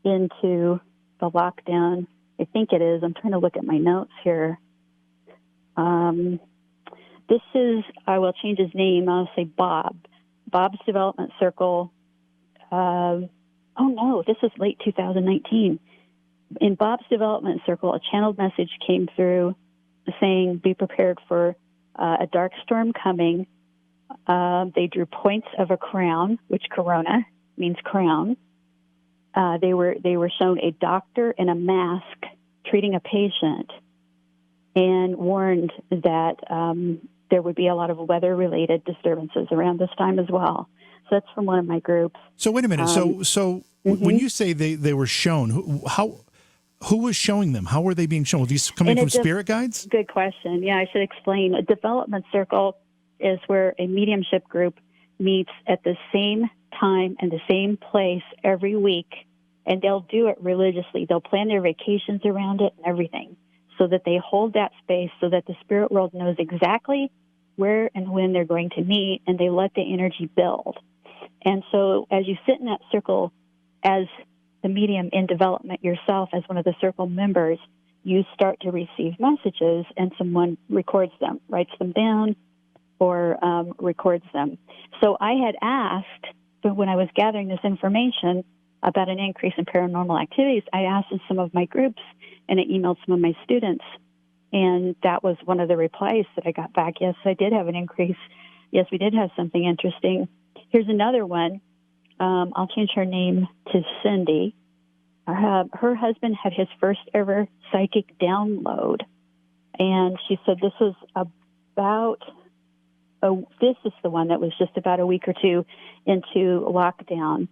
into the lockdown, I think it is, I'm trying to look at my notes here. This is, I will change his name. I'll say Bob. Bob's Development Circle. This is late 2019. In Bob's Development Circle, a channeled message came through saying, be prepared for a dark storm coming. They drew points of a crown, which corona means crown. They were shown a doctor in a mask treating a patient and warned that there would be a lot of weather-related disturbances around this time as well. So that's from one of my groups. So wait a minute. So when you say they were shown, Who was showing them? How were they being shown? Were these coming from spirit guides? Good question. Yeah, I should explain. A development circle is where a mediumship group meets at the same time and the same place every week, and they'll do it religiously. They'll plan their vacations around it and everything so that they hold that space so that the spirit world knows exactly where and when they're going to meet, and they let the energy build. And so as you sit in that circle as the medium in development yourself, as one of the circle members, you start to receive messages, and someone records them, writes them down, or records them. So I had asked, but when I was gathering this information about an increase in paranormal activities, I asked in some of my groups, and I emailed some of my students, and that was one of the replies that I got back. Yes, I did have an increase. Yes, we did have something interesting. Here's another one. I'll change her name to Cindy. Her husband had his first ever psychic download, and she said this was this is the one that was just about a week or two into lockdown.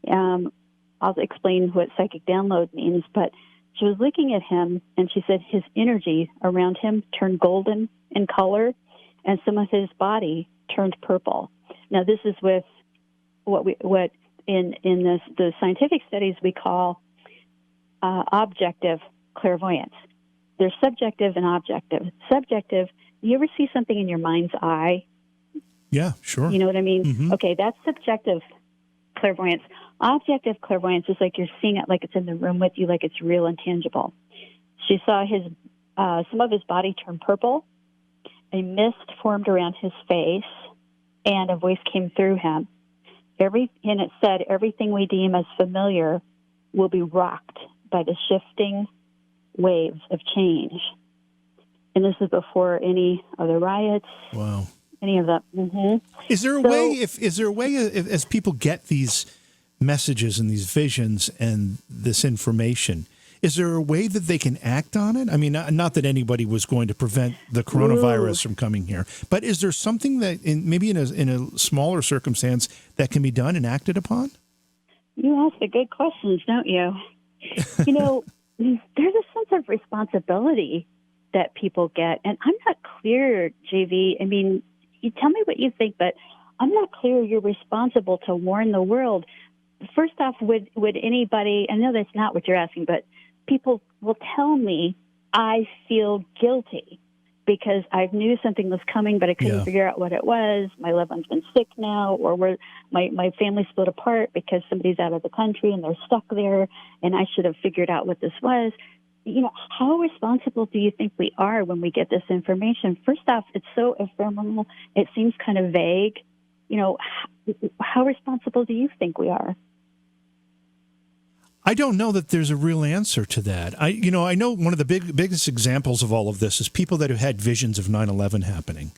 I'll explain what psychic download means, but she was looking at him, and she said his energy around him turned golden in color, and some of his body turned purple. Now, this is with what in the scientific studies we call objective clairvoyance. There's subjective and objective. Subjective, you ever see something in your mind's eye? Yeah, sure. You know what I mean? Mm-hmm. Okay, that's subjective clairvoyance. Objective clairvoyance is like you're seeing it like it's in the room with you, like it's real and tangible. She saw some of his body turn purple, a mist formed around his face, and a voice came through him. And it said, everything we deem as familiar will be rocked by the shifting waves of change. And this is before any of the riots. Wow. Any of that. Mm-hmm. Is there a way as people get these messages and these visions and this information, is there a way that they can act on it? I mean, not that anybody was going to prevent the coronavirus from coming here, but is there something that maybe in a smaller circumstance that can be done and acted upon? You ask the good questions, don't you? You know, there's a sense of responsibility that people get, and I'm not clear, JV. I mean, you tell me what you think, but I'm not clear you're responsible to warn the world. First off, would anybody, I know that's not what you're asking, but people will tell me I feel guilty because I knew something was coming, but I couldn't figure out what it was. My loved one's been sick now, or my family split apart because somebody's out of the country and they're stuck there, and I should have figured out what this was. You know, how responsible do you think we are when we get this information? First off, it's so ephemeral. It seems kind of vague. You know, how responsible do you think we are? I don't know that there's a real answer to that. I know one of the biggest examples of all of this is people that have had visions of 9/11 happening.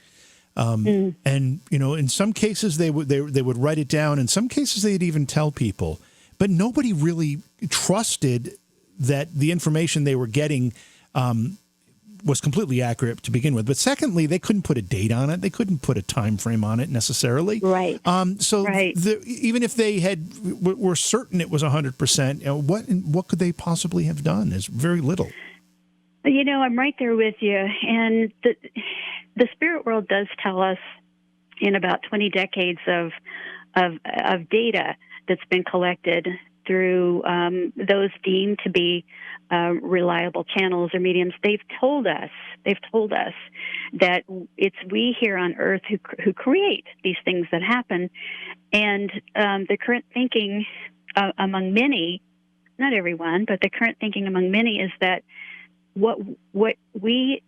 And, you know, in some cases they would write it down. In some cases they'd even tell people. But nobody really trusted that the information they were getting was completely accurate to begin with. But secondly, they couldn't put a date on it. They couldn't put a time frame on it necessarily. Right. Even if they were certain it was 100%, you know, what could they possibly have done? There's very little. You know, I'm right there with you. And the spirit world does tell us in about 20 decades of data that's been collected through those deemed to be reliable channels or mediums. They've told us that it's we here on Earth who create these things that happen. And the current thinking among many, not everyone, but the current thinking among many is that what we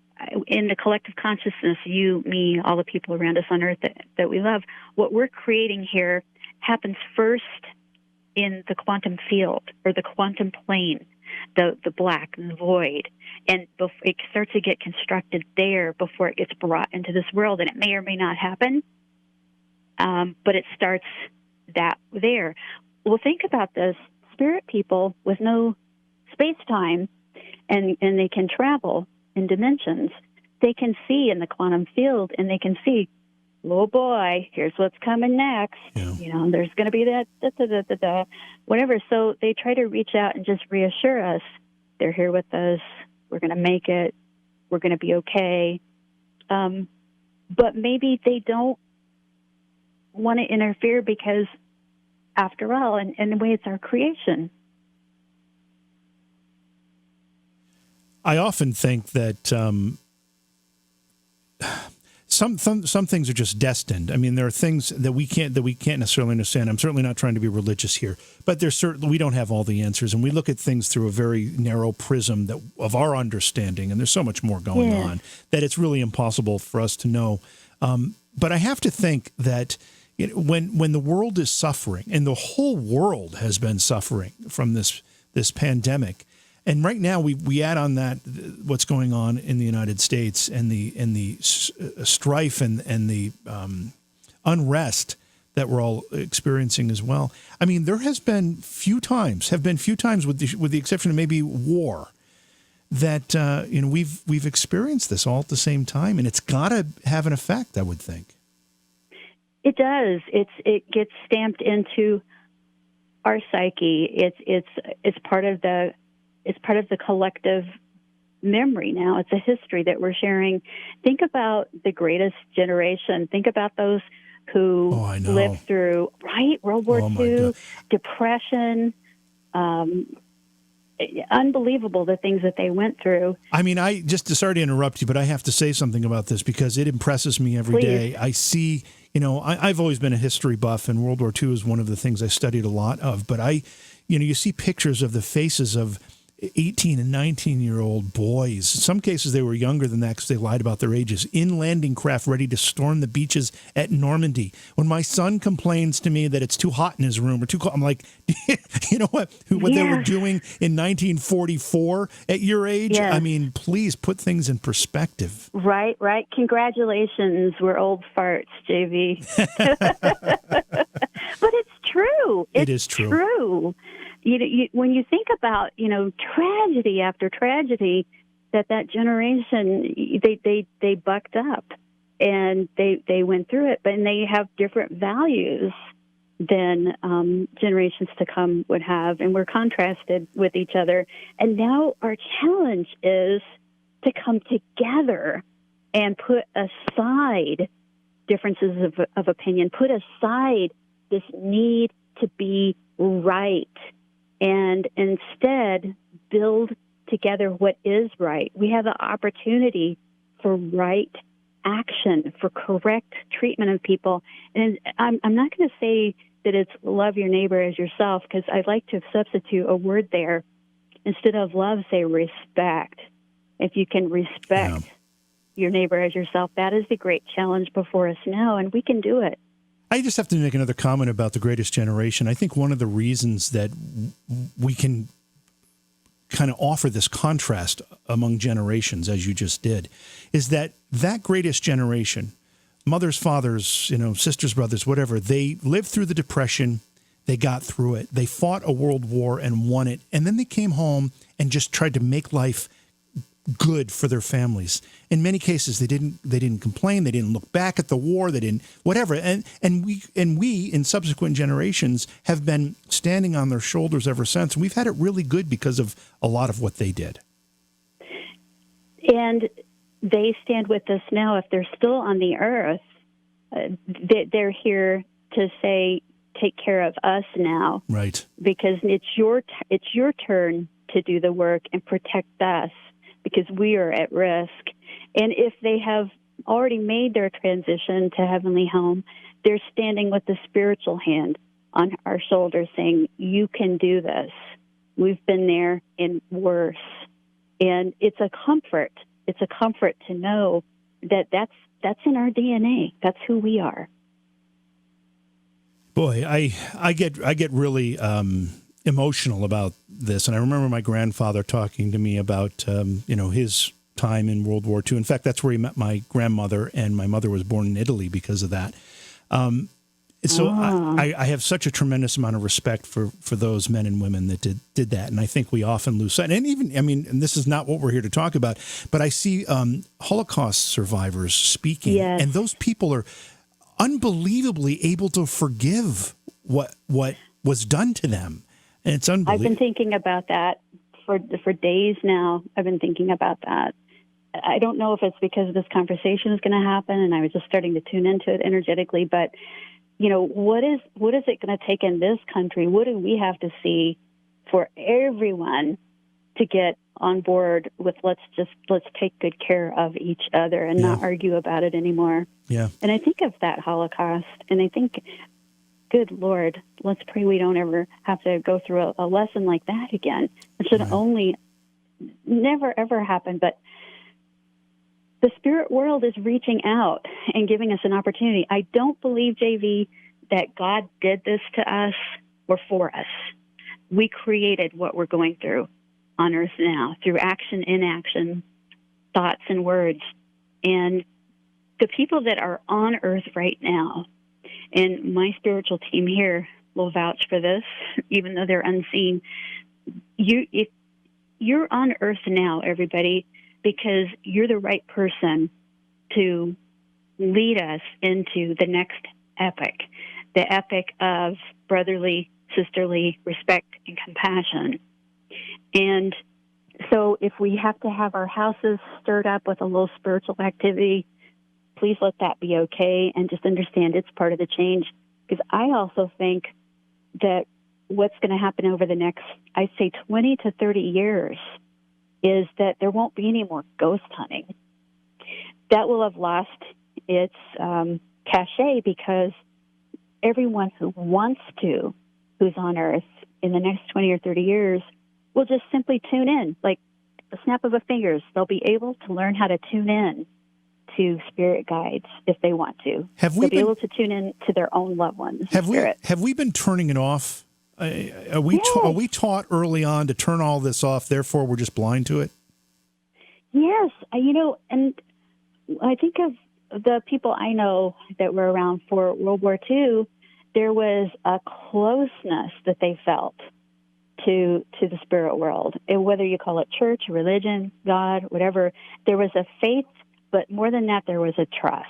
in the collective consciousness, you, me, all the people around us on Earth that we love, what we're creating here happens first in the quantum field or the quantum plane, the black and the void, and it starts to get constructed there before it gets brought into this world. And it may or may not happen, but it starts there. Well, think about this: spirit people with no space-time, and they can travel in dimensions. They can see in the quantum field, and they can see, oh boy, here's what's coming next. Yeah. You know, there's going to be that, whatever. So they try to reach out and just reassure us They're here with us. We're going to make it. We're going to be okay. But maybe they don't want to interfere because, after all, in a way, it's our creation. I often think that some things are just destined. I mean, there are things that we can't necessarily understand. I'm certainly not trying to be religious here, but we don't have all the answers, and we look at things through a very narrow prism of our understanding. And there's so much more going on that it's really impossible for us to know. But I have to think that when the world is suffering, and the whole world has been suffering from this pandemic. And right now, we add on that what's going on in the United States and the strife and the unrest that we're all experiencing as well. I mean, there have been few times, with the exception of maybe war, that we've experienced this all at the same time, and it's got to have an effect, I would think. It does. It gets stamped into our psyche. It's part of the collective memory now. It's a history that we're sharing. Think about the greatest generation. Think about those who lived through, World War II, Depression. Unbelievable, the things that they went through. I mean, sorry to interrupt you, but I have to say something about this because it impresses me every day. I see, I've always been a history buff, and World War II is one of the things I studied a lot of, but you see pictures of the faces of 18 and 19-year-old boys. In some cases, they were younger than that because they lied about their ages. In landing craft ready to storm the beaches at Normandy. When my son complains to me that it's too hot in his room or too cold, I'm like, you know what they were doing in 1944 at your age? Yes. I mean, please put things in perspective. Right. Congratulations. We're old farts, JV. But it's true. It is true. When you think about, tragedy after tragedy, that generation, they bucked up and they went through it, but they have different values than generations to come would have, and we're contrasted with each other. And now our challenge is to come together and put aside differences of opinion, put aside this need to be right, and instead build together what is right. We have the opportunity for right action, for correct treatment of people. And I'm not going to say that it's love your neighbor as yourself, because I'd like to substitute a word there. Instead of love, say respect. If you can respect your neighbor as yourself, that is the great challenge before us now, and we can do it. I just have to make another comment about the greatest generation. I think one of the reasons that we can kind of offer this contrast among generations, as you just did, is that greatest generation, mothers, fathers, sisters, brothers, whatever, they lived through the Depression, they got through it, they fought a world war and won it, and then they came home and just tried to make life good for their families. In many cases, they didn't complain. They didn't look back at the war. They didn't whatever. And we in subsequent generations have been standing on their shoulders ever since. We've had it really good because of a lot of what they did. And they stand with us now. If they're still on the earth, they're here to say, take care of us now. Right. Because it's your turn to do the work and protect us, because we are at risk. And if they have already made their transition to heavenly home, they're standing with the spiritual hand on our shoulders saying, you can do this. We've been there and worse. And it's a comfort. It's a comfort to know that that's in our DNA. That's who we are. Boy, I get really emotional about this. And I remember my grandfather talking to me about, his time in World War II. In fact, that's where he met my grandmother, and my mother was born in Italy because of that. So I have such a tremendous amount of respect for those men and women that did that. And I think we often lose sight. And and this is not what we're here to talk about, but I see Holocaust survivors speaking, yes. And those people are unbelievably able to forgive what was done to them. And it's unbelievable. I've been thinking about that for days now, I've been thinking about that. I don't know if it's because this conversation is going to happen and I was just starting to tune into it energetically, but what is it going to take in this country? What do we have to see for everyone to get on board with let's take good care of each other and not argue about it anymore. Yeah. And I think of that Holocaust, and I think, good Lord, let's pray we don't ever have to go through a lesson like that again. It should only never, ever happen. But the spirit world is reaching out and giving us an opportunity. I don't believe, JV, that God did this to us or for us. We created what we're going through on earth now through action, inaction, thoughts, and words. And the people that are on earth right now, and my spiritual team here will vouch for this, even though they're unseen, if you're on earth now, everybody, because you're the right person to lead us into the next epic, the epic of brotherly, sisterly respect and compassion. And so if we have to have our houses stirred up with a little spiritual activity, please let that be okay, and just understand it's part of the change. Because I also think that what's going to happen over the next, I'd say 20 to 30 years, is that there won't be any more ghost hunting. That will have lost its cachet because everyone who wants to, who's on Earth in the next 20 or 30 years, will just simply tune in. Like the snap of a fingers, they'll be able to learn how to tune in to spirit guides if they want to. They'll be able to tune in to their own loved ones. Have we been turning it off? Are we taught early on to turn all this off, therefore we're just blind to it? Yes. And I think of the people I know that were around for World War II, there was a closeness that they felt to the spirit world. And whether you call it church, religion, God, whatever, there was a faith, but more than that, there was a trust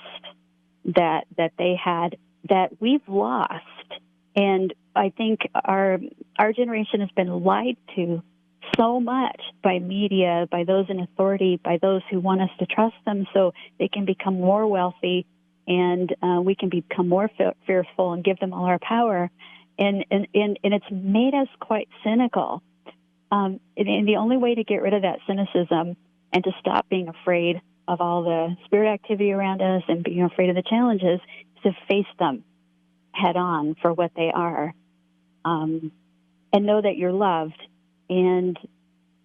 that they had that we've lost. And I think our generation has been lied to so much by media, by those in authority, by those who want us to trust them so they can become more wealthy and we can become more fearful and give them all our power. And it's made us quite cynical. And the only way to get rid of that cynicism and to stop being afraid of all the spirit activity around us and being afraid of the challenges is to face them head on for what they are, and know that you're loved, and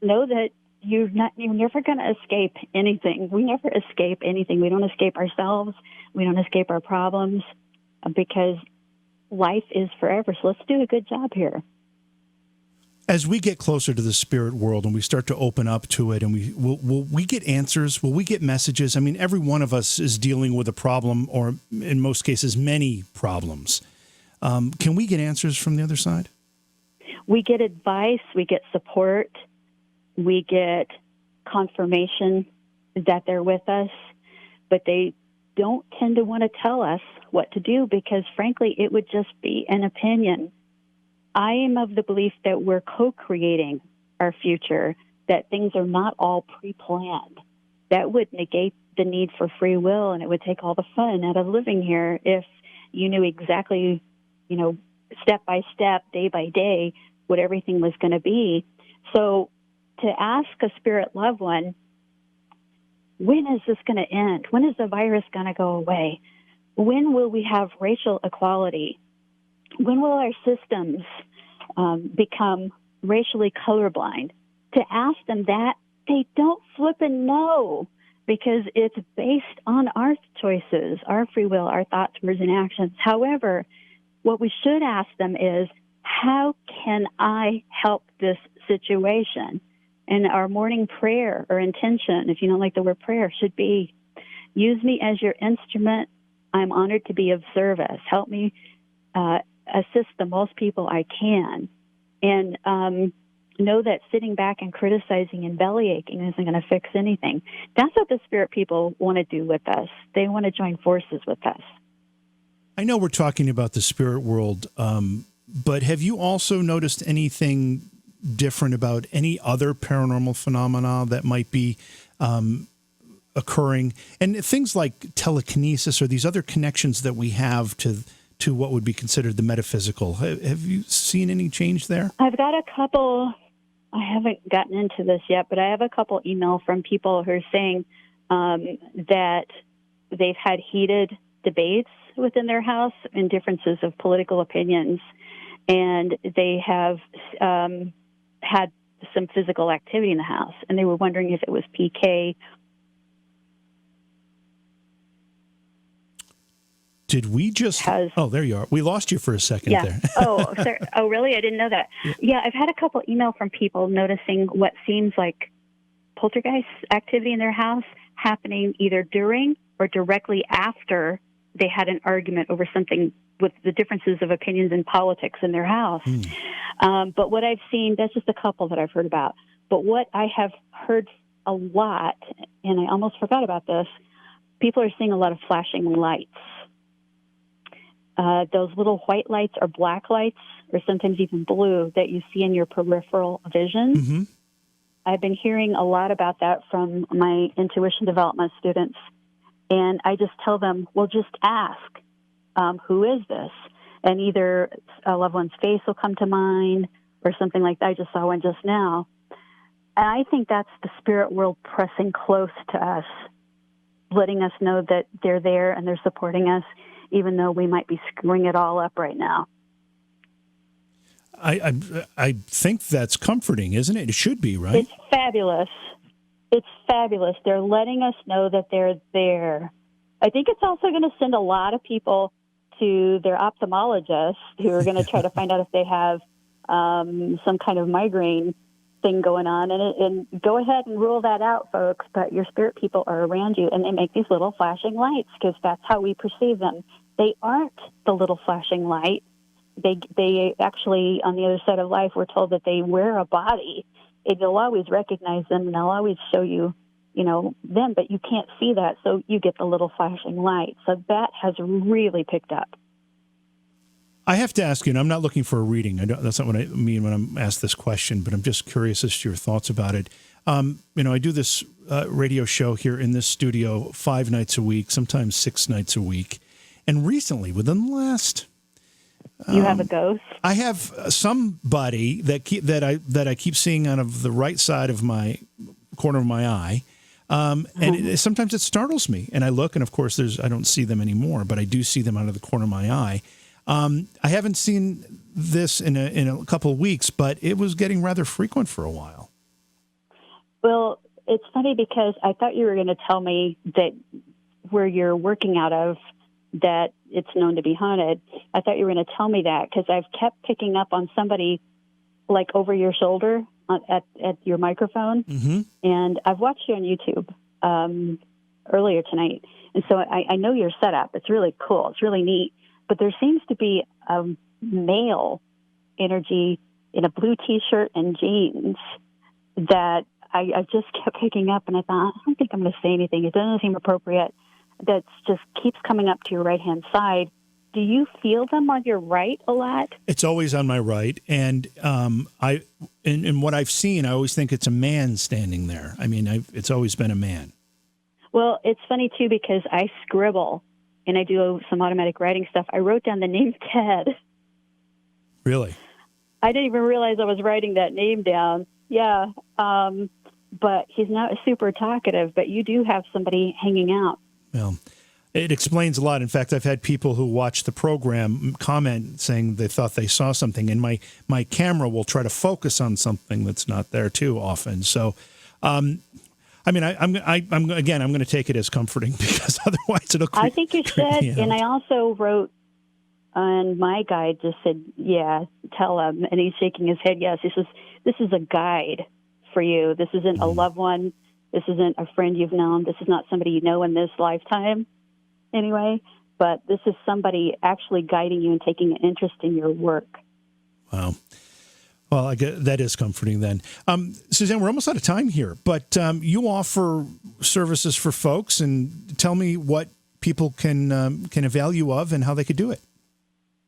know that you're never going to escape anything. We never escape anything. We don't escape ourselves. We don't escape our problems because life is forever. So let's do a good job here. As we get closer to the spirit world and we start to open up to it, and will we get answers? Will we get messages? I mean, every one of us is dealing with a problem, or in most cases, many problems. Can we get answers from the other side? We get advice, we get support, we get confirmation that they're with us, but they don't tend to want to tell us what to do because, frankly, it would just be an opinion. I am of the belief that we're co-creating our future, that things are not all pre-planned. That would negate the need for free will, and it would take all the fun out of living here if you knew exactly, step by step, day by day, what everything was going to be. So to ask a spirit loved one, when is this going to end? When is the virus going to go away? When will we have racial equality? When will our systems become racially colorblind? To ask them that, they don't flippin' know because it's based on our choices, our free will, our thoughts, words, and actions. However, what we should ask them is, how can I help this situation? And our morning prayer or intention, if you don't like the word prayer, should be, use me as your instrument. I'm honored to be of service. Help me assist the most people I can. And know that sitting back and criticizing and bellyaching isn't going to fix anything. That's what the spirit people want to do with us. They want to join forces with us. I know we're talking about the spirit world, but have you also noticed anything different about any other paranormal phenomena that might be occurring? And things like telekinesis or these other connections that we have to what would be considered the metaphysical. Have you seen any change there? I've got a couple. I haven't gotten into this yet, but I have a couple email from people who are saying that they've had heated debates within their house and differences of political opinions, and they have had some physical activity in the house, and they were wondering if it was PK. Did we just... Oh, there you are. We lost you for a second there. Oh, sorry. Oh, really? I didn't know that. Yeah, I've had a couple email from people noticing what seems like poltergeist activity in their house happening either during or directly after they had an argument over something with the differences of opinions in politics in their house. But what I've seen, that's just a couple that I've heard about. But what I have heard a lot, and I almost forgot about this, people are seeing a lot of flashing lights. Those little white lights or black lights, or sometimes even blue, that you see in your peripheral vision. Mm-hmm. I've been hearing a lot about that from my intuition development students. And I just tell them, well, just ask, who is this? And either a loved one's face will come to mind or something like that. I just saw one just now. And I think that's the spirit world pressing close to us, letting us know that they're there and they're supporting us, even though we might be screwing it all up right now. I think that's comforting, isn't it? It should be, right? It's fabulous. It's fabulous. They're letting us know that they're there. I think it's also going to send a lot of people to their ophthalmologist who are going to try to find out if they have some kind of migraine thing going on. And go ahead and rule that out, folks. But your spirit people are around you, and they make these little flashing lights because that's how we perceive them. They aren't the little flashing light. They actually, on the other side of life, we're told that they wear a body. And you'll always recognize them, and they'll always show you, them, but you can't see that, so you get the little flashing light. So that has really picked up. I have to ask you, and I'm not looking for a reading. That's not what I mean when I'm asked this question, but I'm just curious as to your thoughts about it. I do this radio show here in this studio 5 nights a week, sometimes 6 nights a week. And recently, within the last... You have a ghost? I have somebody that I keep seeing out of the right side of my corner of my eye. And sometimes it startles me, and I look, and of course, I don't see them anymore, but I do see them out of the corner of my eye. I haven't seen this in a couple of weeks, but it was getting rather frequent for a while. Well, it's funny because I thought you were going to tell me that where you're working out of, that it's known to be haunted. I thought you were going to tell me that because I've kept picking up on somebody like over your shoulder at your microphone. Mm-hmm. And I've watched you on YouTube earlier tonight. And so I know your setup. It's really cool. It's really neat. But there seems to be a male energy in a blue T-shirt and jeans that I just kept picking up. And I thought, I don't think I'm going to say anything. It doesn't seem appropriate. That just keeps coming up to your right-hand side. Do you feel them on your right a lot? It's always on my right, and in what I've seen, I always think it's a man standing there. I mean, it's always been a man. Well, it's funny, too, because I scribble, and I do some automatic writing stuff. I wrote down the name Ted. Really? I didn't even realize I was writing that name down. Yeah, but he's not super talkative, but you do have somebody hanging out. Well, it explains a lot. In fact, I've had people who watch the program comment saying they thought they saw something, and my camera will try to focus on something that's not there too often. So, I'm going to take it as comforting because otherwise it'll. I think you should, and I also wrote on my guide just said, "Yeah, tell him," and he's shaking his head. Yes, this is a guide for you. This isn't a loved one. This isn't a friend you've known. This is not somebody you know in this lifetime, anyway. But this is somebody actually guiding you and taking an interest in your work. Wow. Well, I guess that is comforting then. Susanne, we're almost out of time here, but you offer services for folks, and tell me what people can avail you of and how they could do it.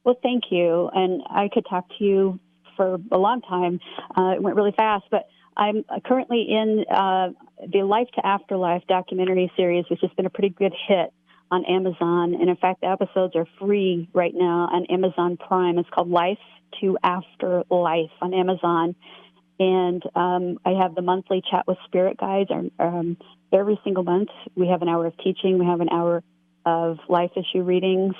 Well, thank you. And I could talk to you for a long time. It went really fast, but I'm currently in the Life to Afterlife documentary series, which has been a pretty good hit on Amazon. And in fact, the episodes are free right now on Amazon Prime. It's called Life to Afterlife on Amazon. And I have the monthly Chat with Spirit Guides. Every single month, we have an hour of teaching. We have an hour of life issue readings.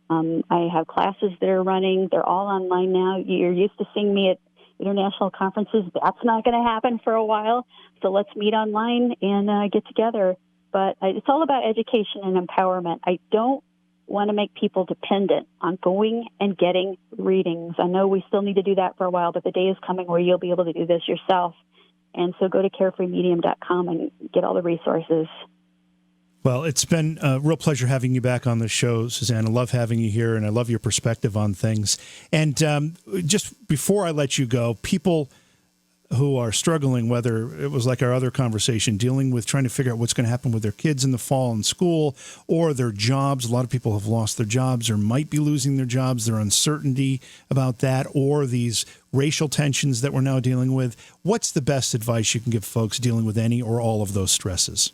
I have classes that are running. They're all online now. You're used to seeing me at international conferences. That's not going to happen for a while. So let's meet online and get together. But it's all about education and empowerment. I don't want to make people dependent on going and getting readings. I know we still need to do that for a while, but the day is coming where you'll be able to do this yourself. And so go to carefreemedium.com and get all the resources. Well, it's been a real pleasure having you back on the show, Susanne. I love having you here, and I love your perspective on things. And just before I let you go, people who are struggling, whether it was like our other conversation, dealing with trying to figure out what's going to happen with their kids in the fall in school or their jobs. A lot of people have lost their jobs or might be losing their jobs. Their uncertainty about that, or these racial tensions that we're now dealing with. What's the best advice you can give folks dealing with any or all of those stresses?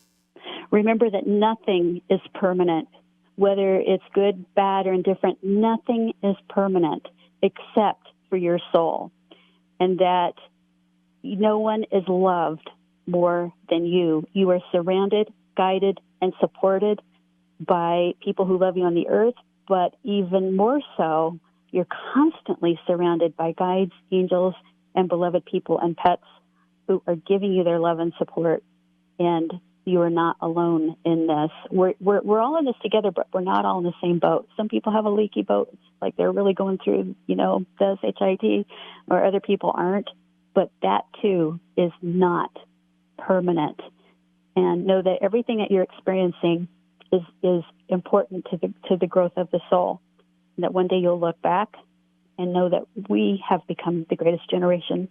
Remember that nothing is permanent, whether it's good, bad, or indifferent. Nothing is permanent except for your soul, and that no one is loved more than you. You are surrounded, guided, and supported by people who love you on the earth, but even more so, you're constantly surrounded by guides, angels, and beloved people and pets who are giving you their love and support, and you are not alone in this. We're all in this together, but we're not all in the same boat. Some people have a leaky boat, it's like they're really going through, this HIT, or other people aren't. But that, too, is not permanent. And know that everything that you're experiencing is important to the growth of the soul. And that one day you'll look back and know that we have become the greatest generation.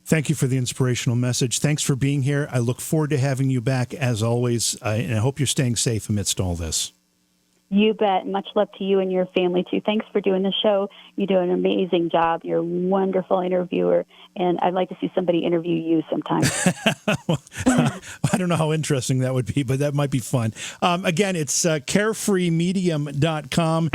Thank you for the inspirational message. Thanks for being here. I look forward to having you back, as always, and I hope you're staying safe amidst all this. You bet. Much love to you and your family, too. Thanks for doing the show. You do an amazing job. You're a wonderful interviewer, and I'd like to see somebody interview you sometime. I don't know how interesting that would be, but that might be fun. Again, it's carefreemedium.com.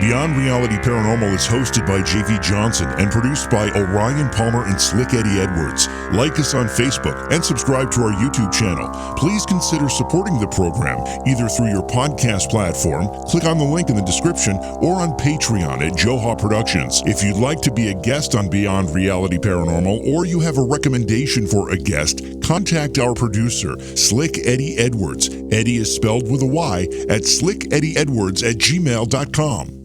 Beyond Reality Paranormal is hosted by JV Johnson and produced by Orion Palmer and Slick Eddie Edwards. Like us on Facebook and subscribe to our YouTube channel. Please consider supporting the program either through your podcast platform, click on the link in the description, or on Patreon at Joha Productions. If you'd like to be a guest on Beyond Reality Paranormal, or you have a recommendation for a guest, contact our producer, Slick Eddie Edwards. Eddie is spelled with a Y, at slickeddieedwards@gmail.com.